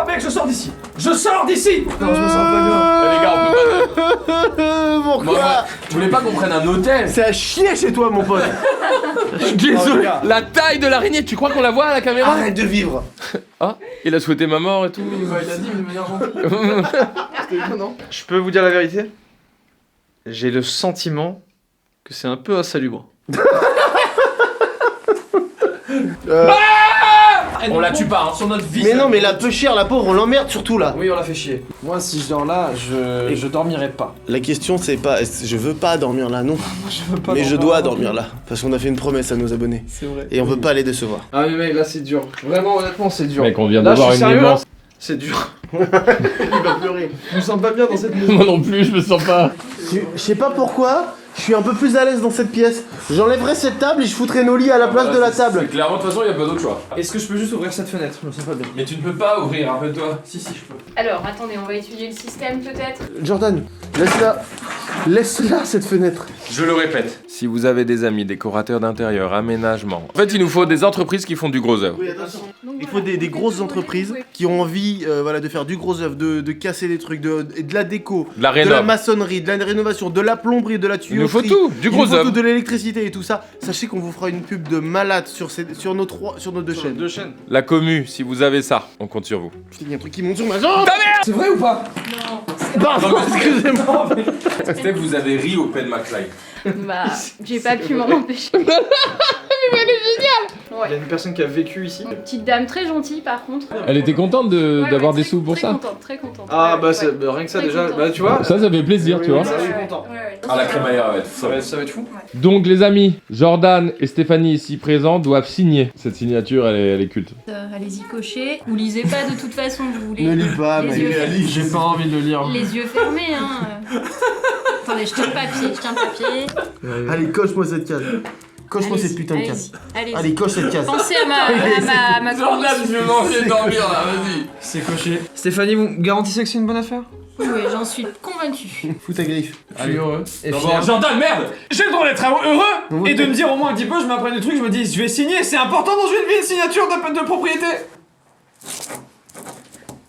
mec, je sors d'ici! Je sors d'ici! Non, je me sens pas bien. Les gars, on peut pas... Pourquoi? Tu voulais pas qu'on prenne un hôtel? C'est à chier chez toi mon pote! Je suis désolé. La taille de l'araignée, tu crois qu'on la voit à la caméra? Arrête de vivre! Ah, il a souhaité ma mort et tout. Il a dit mais de manière gentille. Non. Je peux vous dire la vérité? J'ai le sentiment que c'est un peu insalubre. On la tue pas, hein, sur notre vie. Mais non, mais la peu chère, la pauvre, on l'emmerde surtout là. Oui, on l'a fait chier. Moi, si je dors là, je dormirai pas. La question c'est pas, je veux pas dormir là, non. Je veux pas Mais je dormir dois là. dormir là. Parce qu'on a fait une promesse à nos abonnés. C'est vrai. Et on veut pas les décevoir. Ah mais mec, là c'est dur. Vraiment, honnêtement, c'est dur. Mec, on vient Là, de voir je une suis sérieux, immense. là C'est dur. Il va pleurer. Je me sens pas bien dans cette maison. Moi non plus, je me sens pas. Je sais pas pourquoi, je suis un peu plus à l'aise dans cette pièce. J'enlèverais cette table et je foutrais nos lits à la place de la table. Clairement, de toute façon, il y a pas d'autre choix. Est-ce que je peux juste ouvrir cette fenêtre? Je me sens pas bien. Mais tu ne peux pas ouvrir, rappelle-toi. Si, je peux. Alors, attendez, on va étudier le système peut-être. Jordan, laisse-la. Laisse-la cette fenêtre. Je le répète. Si vous avez des amis, décorateurs d'intérieur, aménagement. En fait, il nous faut des entreprises qui font du gros œuvre. Oui, attention. Il faut des grosses entreprises qui ont envie voilà, de faire du gros œuvre, de casser des trucs, de la déco, De la de la rénov. maçonnerie, de la rénovation, de la plomberie, de la tuyauterie. Il nous faut tout, du gros Il nous faut œuvre. tout, de l'électricité et tout ça. Sachez qu'on vous fera une pub de malade sur nos deux chaînes. Deux chaînes. La commu, si vous avez ça, on compte sur vous. Putain, il y a un truc qui monte sur ma jambe. C'est vrai ou pas? Pardon, excusez-moi. Steph, vous avez ri au Pen McFly. Bah, j'ai pas pu m'en empêcher. Il y a une personne qui a vécu ici. Petite dame très gentille par contre. Elle était contente d'avoir des sous pour ça. Très contente. Ah Ouais, bah, ouais. bah, rien que ça Très déjà, contente. bah tu vois. Ça fait plaisir, tu vois. Ça, je suis Ouais, content. ouais. Ah, la crémaillère va être Ça va être fou. Donc les amis, Jordan et Stéphanie ici présents doivent signer. Cette signature, elle est culte. Allez-y cocher. Vous lisez pas de toute façon, vous voulez. Ne lis pas, Les mais yeux J'ai pas envie de le lire. Les yeux fermés, hein. Attendez, je tiens le papier, Allez, coche-moi cette case. Coche-moi cette putain de case. Allez-y. Allez, coche cette case. Pensez à ma Jordan, je vais manger et dormir là, vas-y. C'est coché. Stéphanie, vous garantissez que c'est une bonne affaire? Oui, j'en suis convaincue. Fous ta griffe. Je suis heureux. Et D'abord, fier. Jordan, merde. J'ai le droit d'être heureux et de me dire au moins un petit peu, je m'apprends des trucs, je me dis je vais signer, c'est important dans une vie, une signature de propriété.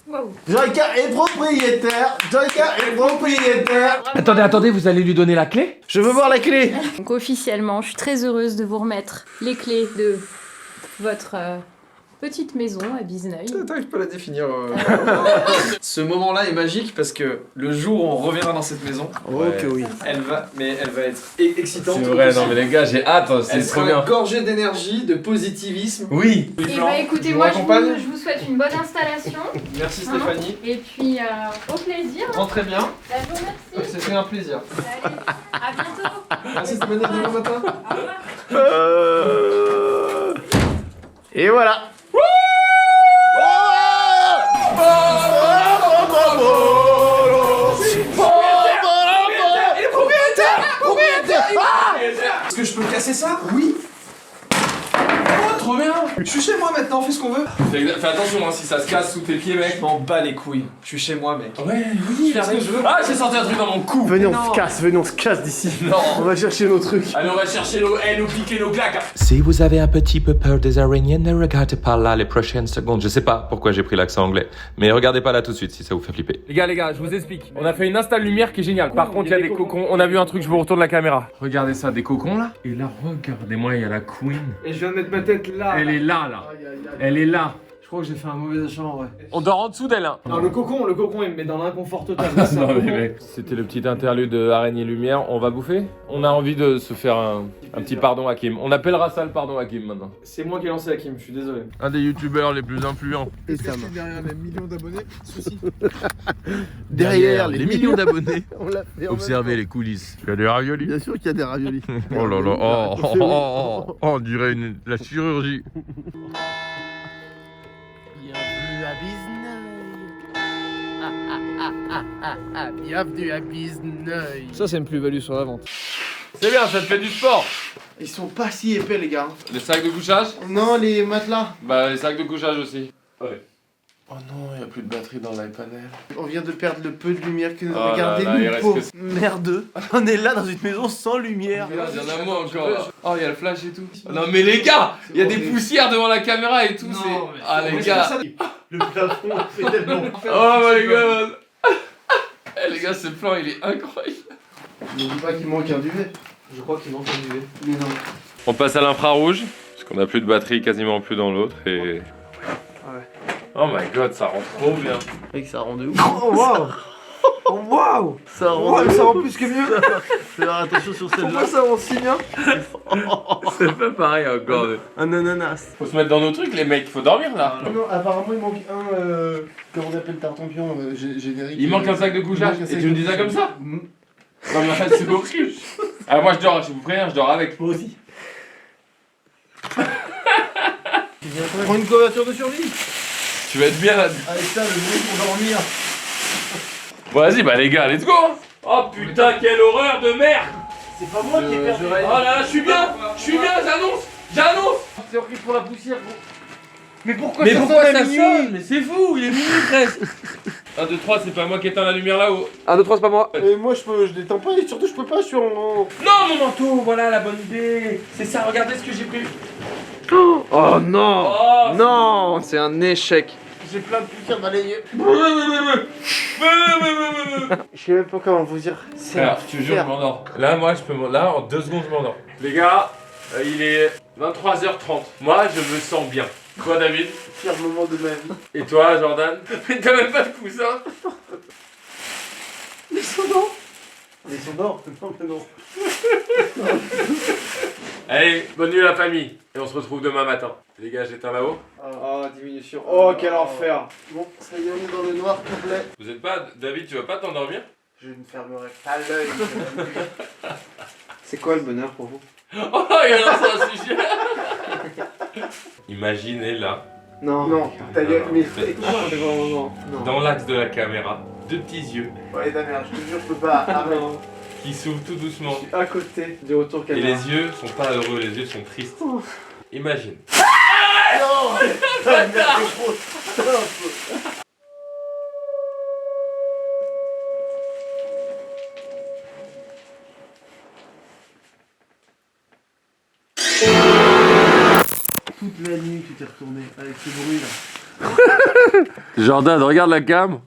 Waouh. Joyka est propriétaire. Joyka est propriétaire. Attendez, vous allez lui donner la clé? Je veux voir la clé. Donc officiellement, je suis très heureuse de vous remettre les clés de votre petite maison à Bizneuil. Attends, je peux la définir. Ce moment-là est magique parce que le jour où on reviendra dans cette maison, Ok, oui. elle va être excitante. C'est vrai, non mais les gars, j'ai hâte, Elle c'est trop sera bien. gorgée d'énergie, de positivisme. Oui. Et bah écoutez, moi je vous souhaite une bonne installation. Merci Stéphanie. Et puis au plaisir. Rentrez bien. Bah, je vous remercie. C'était un plaisir. Allez, à bientôt. Merci Stéphanie, à demain matin. Au revoir. Et voilà. Est-ce que je peux casser ça? Oui. Oh, trop bien. Je suis chez moi maintenant, on fait ce qu'on veut. Fais attention hein, si ça se casse sous tes pieds, mec. Je m'en bats les couilles. Je suis chez moi, mec. Ouais, oui, Qu'est-ce que je veux? Ah, j'ai senti un truc dans mon cou. Venez, on se casse d'ici. Non. On va chercher nos trucs. Allez, on va chercher nos piquer nos claques. Si vous avez un petit peu peur des araignées, ne regardez pas là les prochaines secondes. Je sais pas pourquoi j'ai pris l'accent anglais, mais regardez pas là tout de suite si ça vous fait flipper. Les gars, je vous explique. On a fait une install lumière qui est géniale. Par contre, il y a des cocons. On a vu un truc, je vous retourne la caméra. Regardez ça, des cocons là. Et là, regardez-moi, il y a la queen. Et je viens de mettre ma tête là. Elle est là. Elle est là. Je crois que j'ai fait un mauvais achat en vrai. On dort en dessous d'elle, hein. Non, le cocon, il me met dans l'inconfort total. Non, mais mec, c'était le petit interlude de Araignée Lumière. On va bouffer? On a envie de se faire un petit pardon Hakim. On appellera ça le pardon Hakim maintenant. C'est moi qui ai lancé Hakim, je suis désolé. Un des youtubeurs les plus influents. Et ça marche. Derrière les millions d'abonnés, souci. Derrière les millions d'abonnés. On l'a fait en Observez les coulisses. Il y a des raviolis. Bien sûr qu'il y a des raviolis. Oh là là, on dirait la chirurgie. Bienvenue à Bizneuil. Bienvenue à Bizneuil. Ça, c'est une plus-value sur la vente. C'est bien, ça te fait du sport. Ils sont pas si épais, les gars. Les sacs de couchage? Non, les matelas. Bah, les sacs de couchage aussi. Ouais. Oh non, il n'y a plus de batterie dans l'iPanel. On vient de perdre le peu de lumière que nous Oh là regardez, là, il nous reste pauvres que- merdeux. On est là dans une maison sans lumière. Il y en a moins encore. Oh, il y a le flash et tout. Non, mais les gars, il y a des poussières devant la caméra et tout. C'est... Ah, les gars. Le plafond fait tellement. Oh my god. Eh, les gars, ce plan, il est incroyable. Ne dis pas qu'il manque un duvet. Je crois qu'il manque un duvet. Mais non. On passe à l'infrarouge, parce qu'on a plus de batterie, quasiment plus dans l'autre. Et... Ouais. Oh my god, ça rend trop bien. Mec, ça rend de ouf. Oh, wow. Waouh. Ça rend, Ouais, ça rend plus que mieux. Fais attention sur celle-là. Pourquoi ça rend si bien? C'est pas pareil encore. Un ananas. Faut se mettre dans nos trucs, les mecs, faut dormir là. Non, apparemment il manque un. Comment on appelle tartampion générique. Il manque un sac de couchage. Et tu me dis ça comme ça? Non, mais c'est horrible. Ah, moi je dors, je vous préviens, je dors avec. Moi aussi. Prends une couverture de survie. Tu vas être bien là. Avec ça, le bruit pour dormir. Bon, vas-y, bah les gars, let's go. Oh putain, quelle horreur de merde. C'est pas moi qui ai perdu. Oh là là, je suis bien, j'annonce. C'est horrible pour la poussière, gros. Mais pourquoi Mais ça pourquoi sonne à ça minuit? sonne? Mais c'est fou, il est minuit presque. 1, 2, 3, c'est pas moi qui éteins la lumière là-haut. 1, 2, 3, c'est pas moi. Et moi je détends pas et surtout je peux pas, je suis en. Non, mon manteau, voilà la bonne idée. C'est ça, regardez ce que j'ai pris. Oh non. Oh, Non, c'est un échec. J'ai plein de poussière dans les yeux. Je sais même pas comment vous dire. C'est Alors, je te jure, je m'endors. Là, moi, je peux là, en 2 secondes, je m'endors. Les gars, il est 23h30. Moi, je me sens bien. Toi, David? Pire moment de ma vie. Et toi, Jordan? Mais t'as même pas de coussin? Les sonores. Les sonores? Non, mais non. Allez, bonne nuit la famille. Et on se retrouve demain matin. Les gars, j'éteins là-haut. Oh, diminution. Oh, quel enfer. Bon, ça y est, on est dans le noir complet. Vous êtes pas... David, tu vas pas t'endormir? Je ne fermerai pas l'œil. C'est quoi le bonheur pour vous? Oh, il y a un sujet. Imaginez là, Non, non, ta gueule, mais non. Dans l'axe de la caméra, 2 petits yeux ouais, ta mère, je te jure, je peux pas. Arrête. qui s'ouvrent tout doucement. Je suis à côté du retour Et caméra. les yeux sont pas heureux, les yeux sont tristes. Imagine. Non. Toute la nuit tu t'es retourné avec ce bruit là. Jordan, regarde la cam.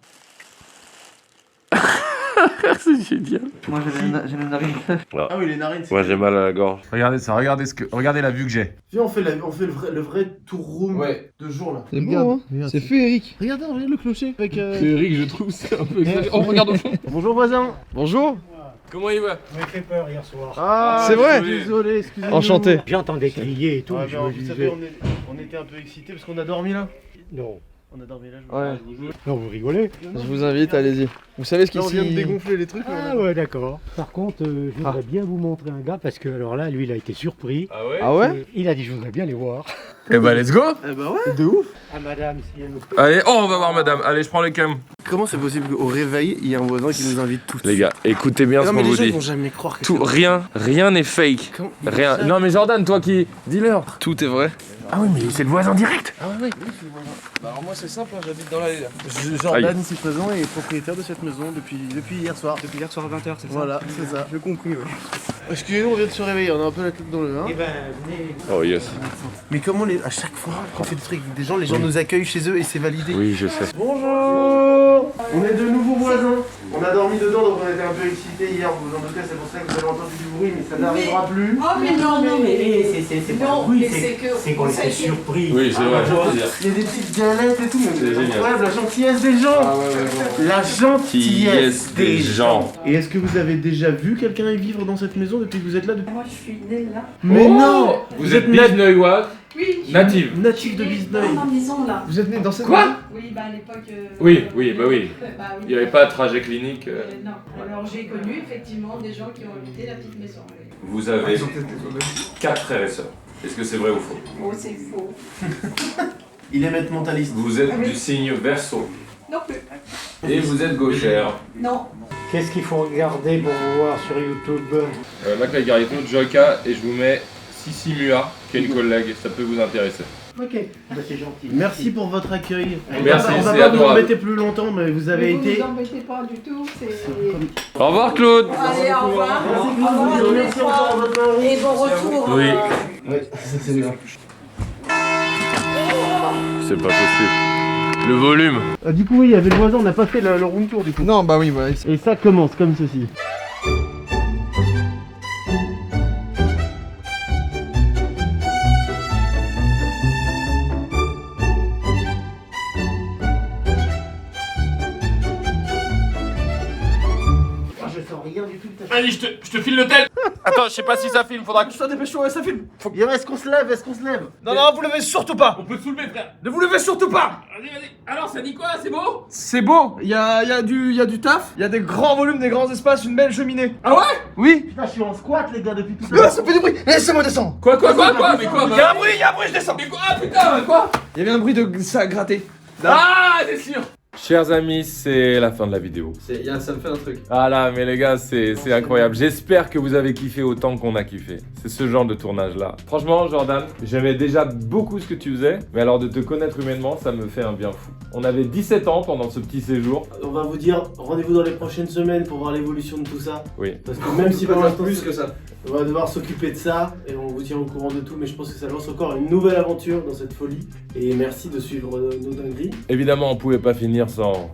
C'est génial. Moi j'ai la narine. Ah oui, les narines. Moi j'ai mal à la gorge. Regardez ça, regardez la vue que j'ai. Viens, on fait le vrai tour room de jour là. C'est bon, hein. C'est fait, Eric. Regarde le clocher avec. C'est Eric, je trouve, c'est un peu exagéré. Oh, regarde au fond. Bonjour voisin. Bonjour. Comment il va? On m'a fait peur hier soir. Ah, c'est vrai. Désolé, excusez-moi. Enchanté. J'entendais crier et tout. Ouais, je mais me vous disais... savez, on était un peu excités parce qu'on a dormi là. Non. On a dormi là. Ouais. Non, vous rigolez. Je vous invite, allez-y. Vous savez ce Là, on vient de qu'ici... dégonfler les trucs. Ah ouais, d'accord. Par contre, je voudrais bien vous montrer un gars parce que alors là, lui, il a été surpris. Ah ouais? Ah ouais? Il a dit, je voudrais bien les voir. Eh bah let's go. Eh bah ouais. De ouf. Ah madame, si elle nous... Allez, oh, on va voir madame. Allez, je prends les cams. Comment c'est possible qu'au réveil, il y a un voisin qui nous invite tous? Les gars, écoutez bien ce Non qu'on mais les vous gens dit. ils vont jamais croire que Tout, rien n'est fake. Comment- Rien. Non mais Jordan, toi qui... Dis-leur. Tout est vrai. Ah oui, mais c'est le voisin direct. Ah oui, oui, c'est le voisin. Bah alors moi c'est simple, hein, j'habite dans l'allée là. Jordan ici présent est propriétaire de cette maison depuis hier soir. Depuis hier soir à 20h, c'est ça? Voilà, c'est ça. J'ai compris, ouais. Excusez-nous, on vient de se réveiller, on a un peu la tête dans le 1. Eh ben, venez. Oh yes. Mais comment à chaque fois qu'on fait des trucs avec des gens, les gens nous accueillent chez eux et c'est validé. Oui, je sais. Bonjour. On est de nouveaux voisins. On a dormi dedans donc on était un peu excités hier, vous vous en doutez, c'est pour ça que vous avez entendu du bruit, mais ça n'arrivera plus. Oh mais non, mais c'est pas Non, oui, mais c'est que c'est qu'on vous était savez- surpris. Oui, c'est vrai, je peux dire. Il y a des petites galettes et tout, mais C'est c'est génial. incroyable, la gentillesse des gens. Ah ouais. La gentillesse des gens. Et est-ce que vous avez déjà vu quelqu'un y vivre dans cette maison depuis que vous êtes là depuis... Moi, je suis née là. Mais non. Vous êtes Bisneuilloise, Oui. native. Natif de Oui, Bisneuil. dans ma maison là. Vous êtes né dans cette Quoi? maison? Oui, bah à l'époque. Oui, oui, bah oui. Bah oui. Il n'y avait pas de trajet clinique. Non. Alors j'ai connu effectivement des gens qui ont habité la petite maison. Oui. Vous avez 4 frères et sœurs. Est-ce que c'est vrai ou faux? Oh, c'est faux. Il est maître mentaliste. Vous êtes du signe Verseau. Non plus. Et vous êtes gauchère. Non. Qu'est-ce qu'il faut regarder pour vous voir sur YouTube? Maclay Garito, Joka, et je vous mets Sissi Mua, qui est une collègue, ça peut vous intéresser. Ok, bah, c'est gentil. Merci pour votre accueil. Merci, on va c'est pas vous adorable. embêter plus longtemps, mais vous avez Vous été... vous embêtez pas du tout. C'est. Au revoir Claude. Allez, au revoir. Au revoir à tous les trois. Et bon retour. Oui. Oui, c'est bien. C'est pas possible. Le volume. Du coup, oui, il y avait le voisin, on n'a pas fait le room tour du coup. Non, bah oui, voilà. Et ça commence comme ceci. vas-y, je te file l'hôtel. Attends, je sais pas si ça filme, faudra que... Dépêche-toi, ça filme. Est-ce qu'on se lève? Est-ce qu'on se lève? Non, non, vous levez surtout pas. On peut te soulever, frère. Ne vous levez surtout pas. Vas-y. Alors, ça dit quoi? C'est beau? C'est beau. Il y a du taf. Il y a des grands volumes, des grands espaces, une belle cheminée. Ah ouais? Oui. Putain, je suis en squat, les gars, depuis tout à l'heure. Ça fait du bruit. Laissez-moi descendre. Quoi? Mais quoi? Il y a un bruit, je descends. Mais quoi? Ah putain, quoi? Il y avait un bruit de ça a gratté. Ah, c'est sûr. Chers amis, c'est la fin de la vidéo. Ça me fait un truc. Ah là, mais les gars, c'est incroyable. J'espère que vous avez kiffé autant qu'on a kiffé. C'est ce genre de tournage-là. Franchement, Jordan, j'aimais déjà beaucoup ce que tu faisais, mais alors de te connaître humainement, ça me fait un bien fou. On avait 17 ans pendant ce petit séjour. On va vous dire rendez-vous dans les prochaines semaines pour voir l'évolution de tout ça. Oui. Parce que même si pour l'instant plus que ça. on va devoir s'occuper de ça et on vous tient au courant de tout, mais je pense que ça lance encore une nouvelle aventure dans cette folie. Et merci de suivre nos dingueries. Évidemment, on pouvait pas finir sans...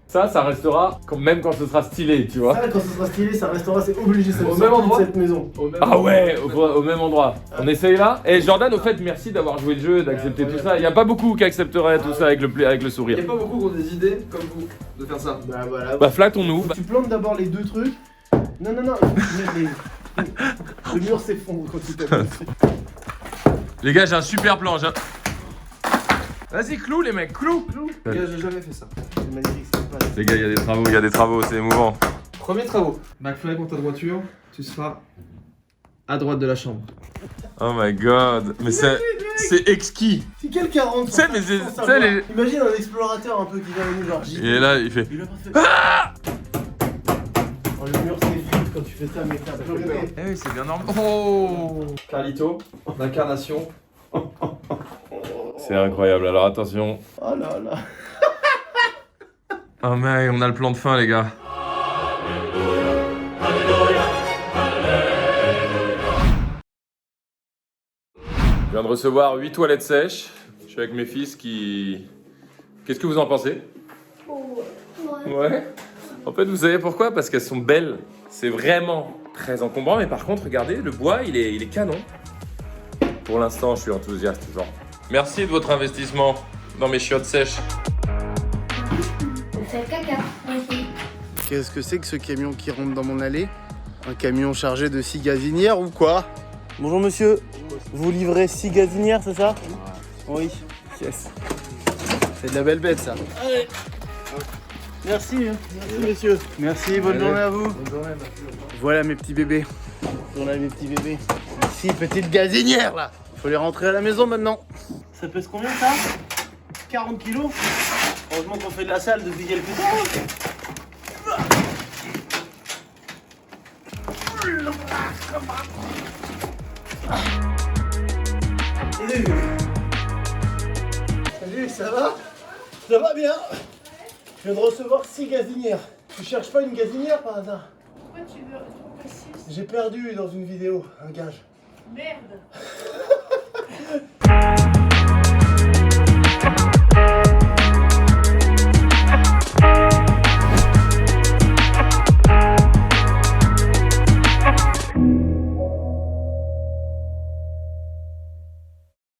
Ça restera même quand ce sera stylé, tu vois. Ça, quand ce sera stylé, ça restera, c'est obligé, ça Au fait même partie de endroit. cette maison. Ah ouais, au même endroit. On essaye là. Et Jordan, au fait, merci d'avoir joué le jeu, d'accepter tout ça. Il y a pas beaucoup qui accepteraient tout ça avec le sourire. Il y a pas beaucoup qui ont des idées comme vous de faire ça. Bah voilà. Bah flattons-nous. Tu plantes d'abord les deux trucs. Non. Le mur s'effondre quand tu tapes dessus. Les gars, j'ai un super plan. Vas-y, clou les mecs, clou. Les gars, j'ai jamais fait ça. C'est magnifique, c'est pas. Les gars, il y a des travaux, c'est émouvant. Premier travaux. McFly pour ta droiture, tu seras à droite de la chambre. Oh my god, mais c'est exquis. Si quelqu'un rentre, Tu sais, mais c'est les... imagine un explorateur un peu qui vient à nous genre. Il est là, il fait... Il a pas fait. Ah oh, le mur s'effrite quand tu fais ça, mec, t'as plus rien. Eh oui, c'est bien normal. Oh Carlito, l'incarnation. C'est incroyable, alors attention. Oh là là. Oh mec, on a le plan de fin les gars. Je viens de recevoir 8 toilettes sèches. Je suis avec mes fils qui... Qu'est-ce que vous en pensez? Ouais. En fait, vous savez pourquoi? Parce qu'elles sont belles. C'est vraiment très encombrant, mais par contre, regardez, le bois, il est canon. Pour l'instant, je suis enthousiaste, genre. Merci de votre investissement dans mes chiottes sèches. C'est le caca. Merci. Qu'est-ce que c'est que ce camion qui rentre dans mon allée? Un camion chargé de 6 gazinières ou quoi? Bonjour monsieur, vous livrez 6 gazinières, c'est ça? Oui. Yes. C'est de la belle bête ça. Allez. Merci messieurs. Merci, bonne journée à vous. Bonne journée, merci. Voilà mes petits bébés. Voilà mes petits bébés. 6 petites gazinières là. Faut les rentrer à la maison maintenant. Ça pèse combien ça? 40 kilos. Heureusement qu'on fait de la salle depuis quelques temps. Salut, ça va? Ça va bien? Je viens de recevoir 6 gazinières. Tu cherches pas une gazinière par hasard? Pourquoi tu veux 6? J'ai perdu dans une vidéo un gage. Merde.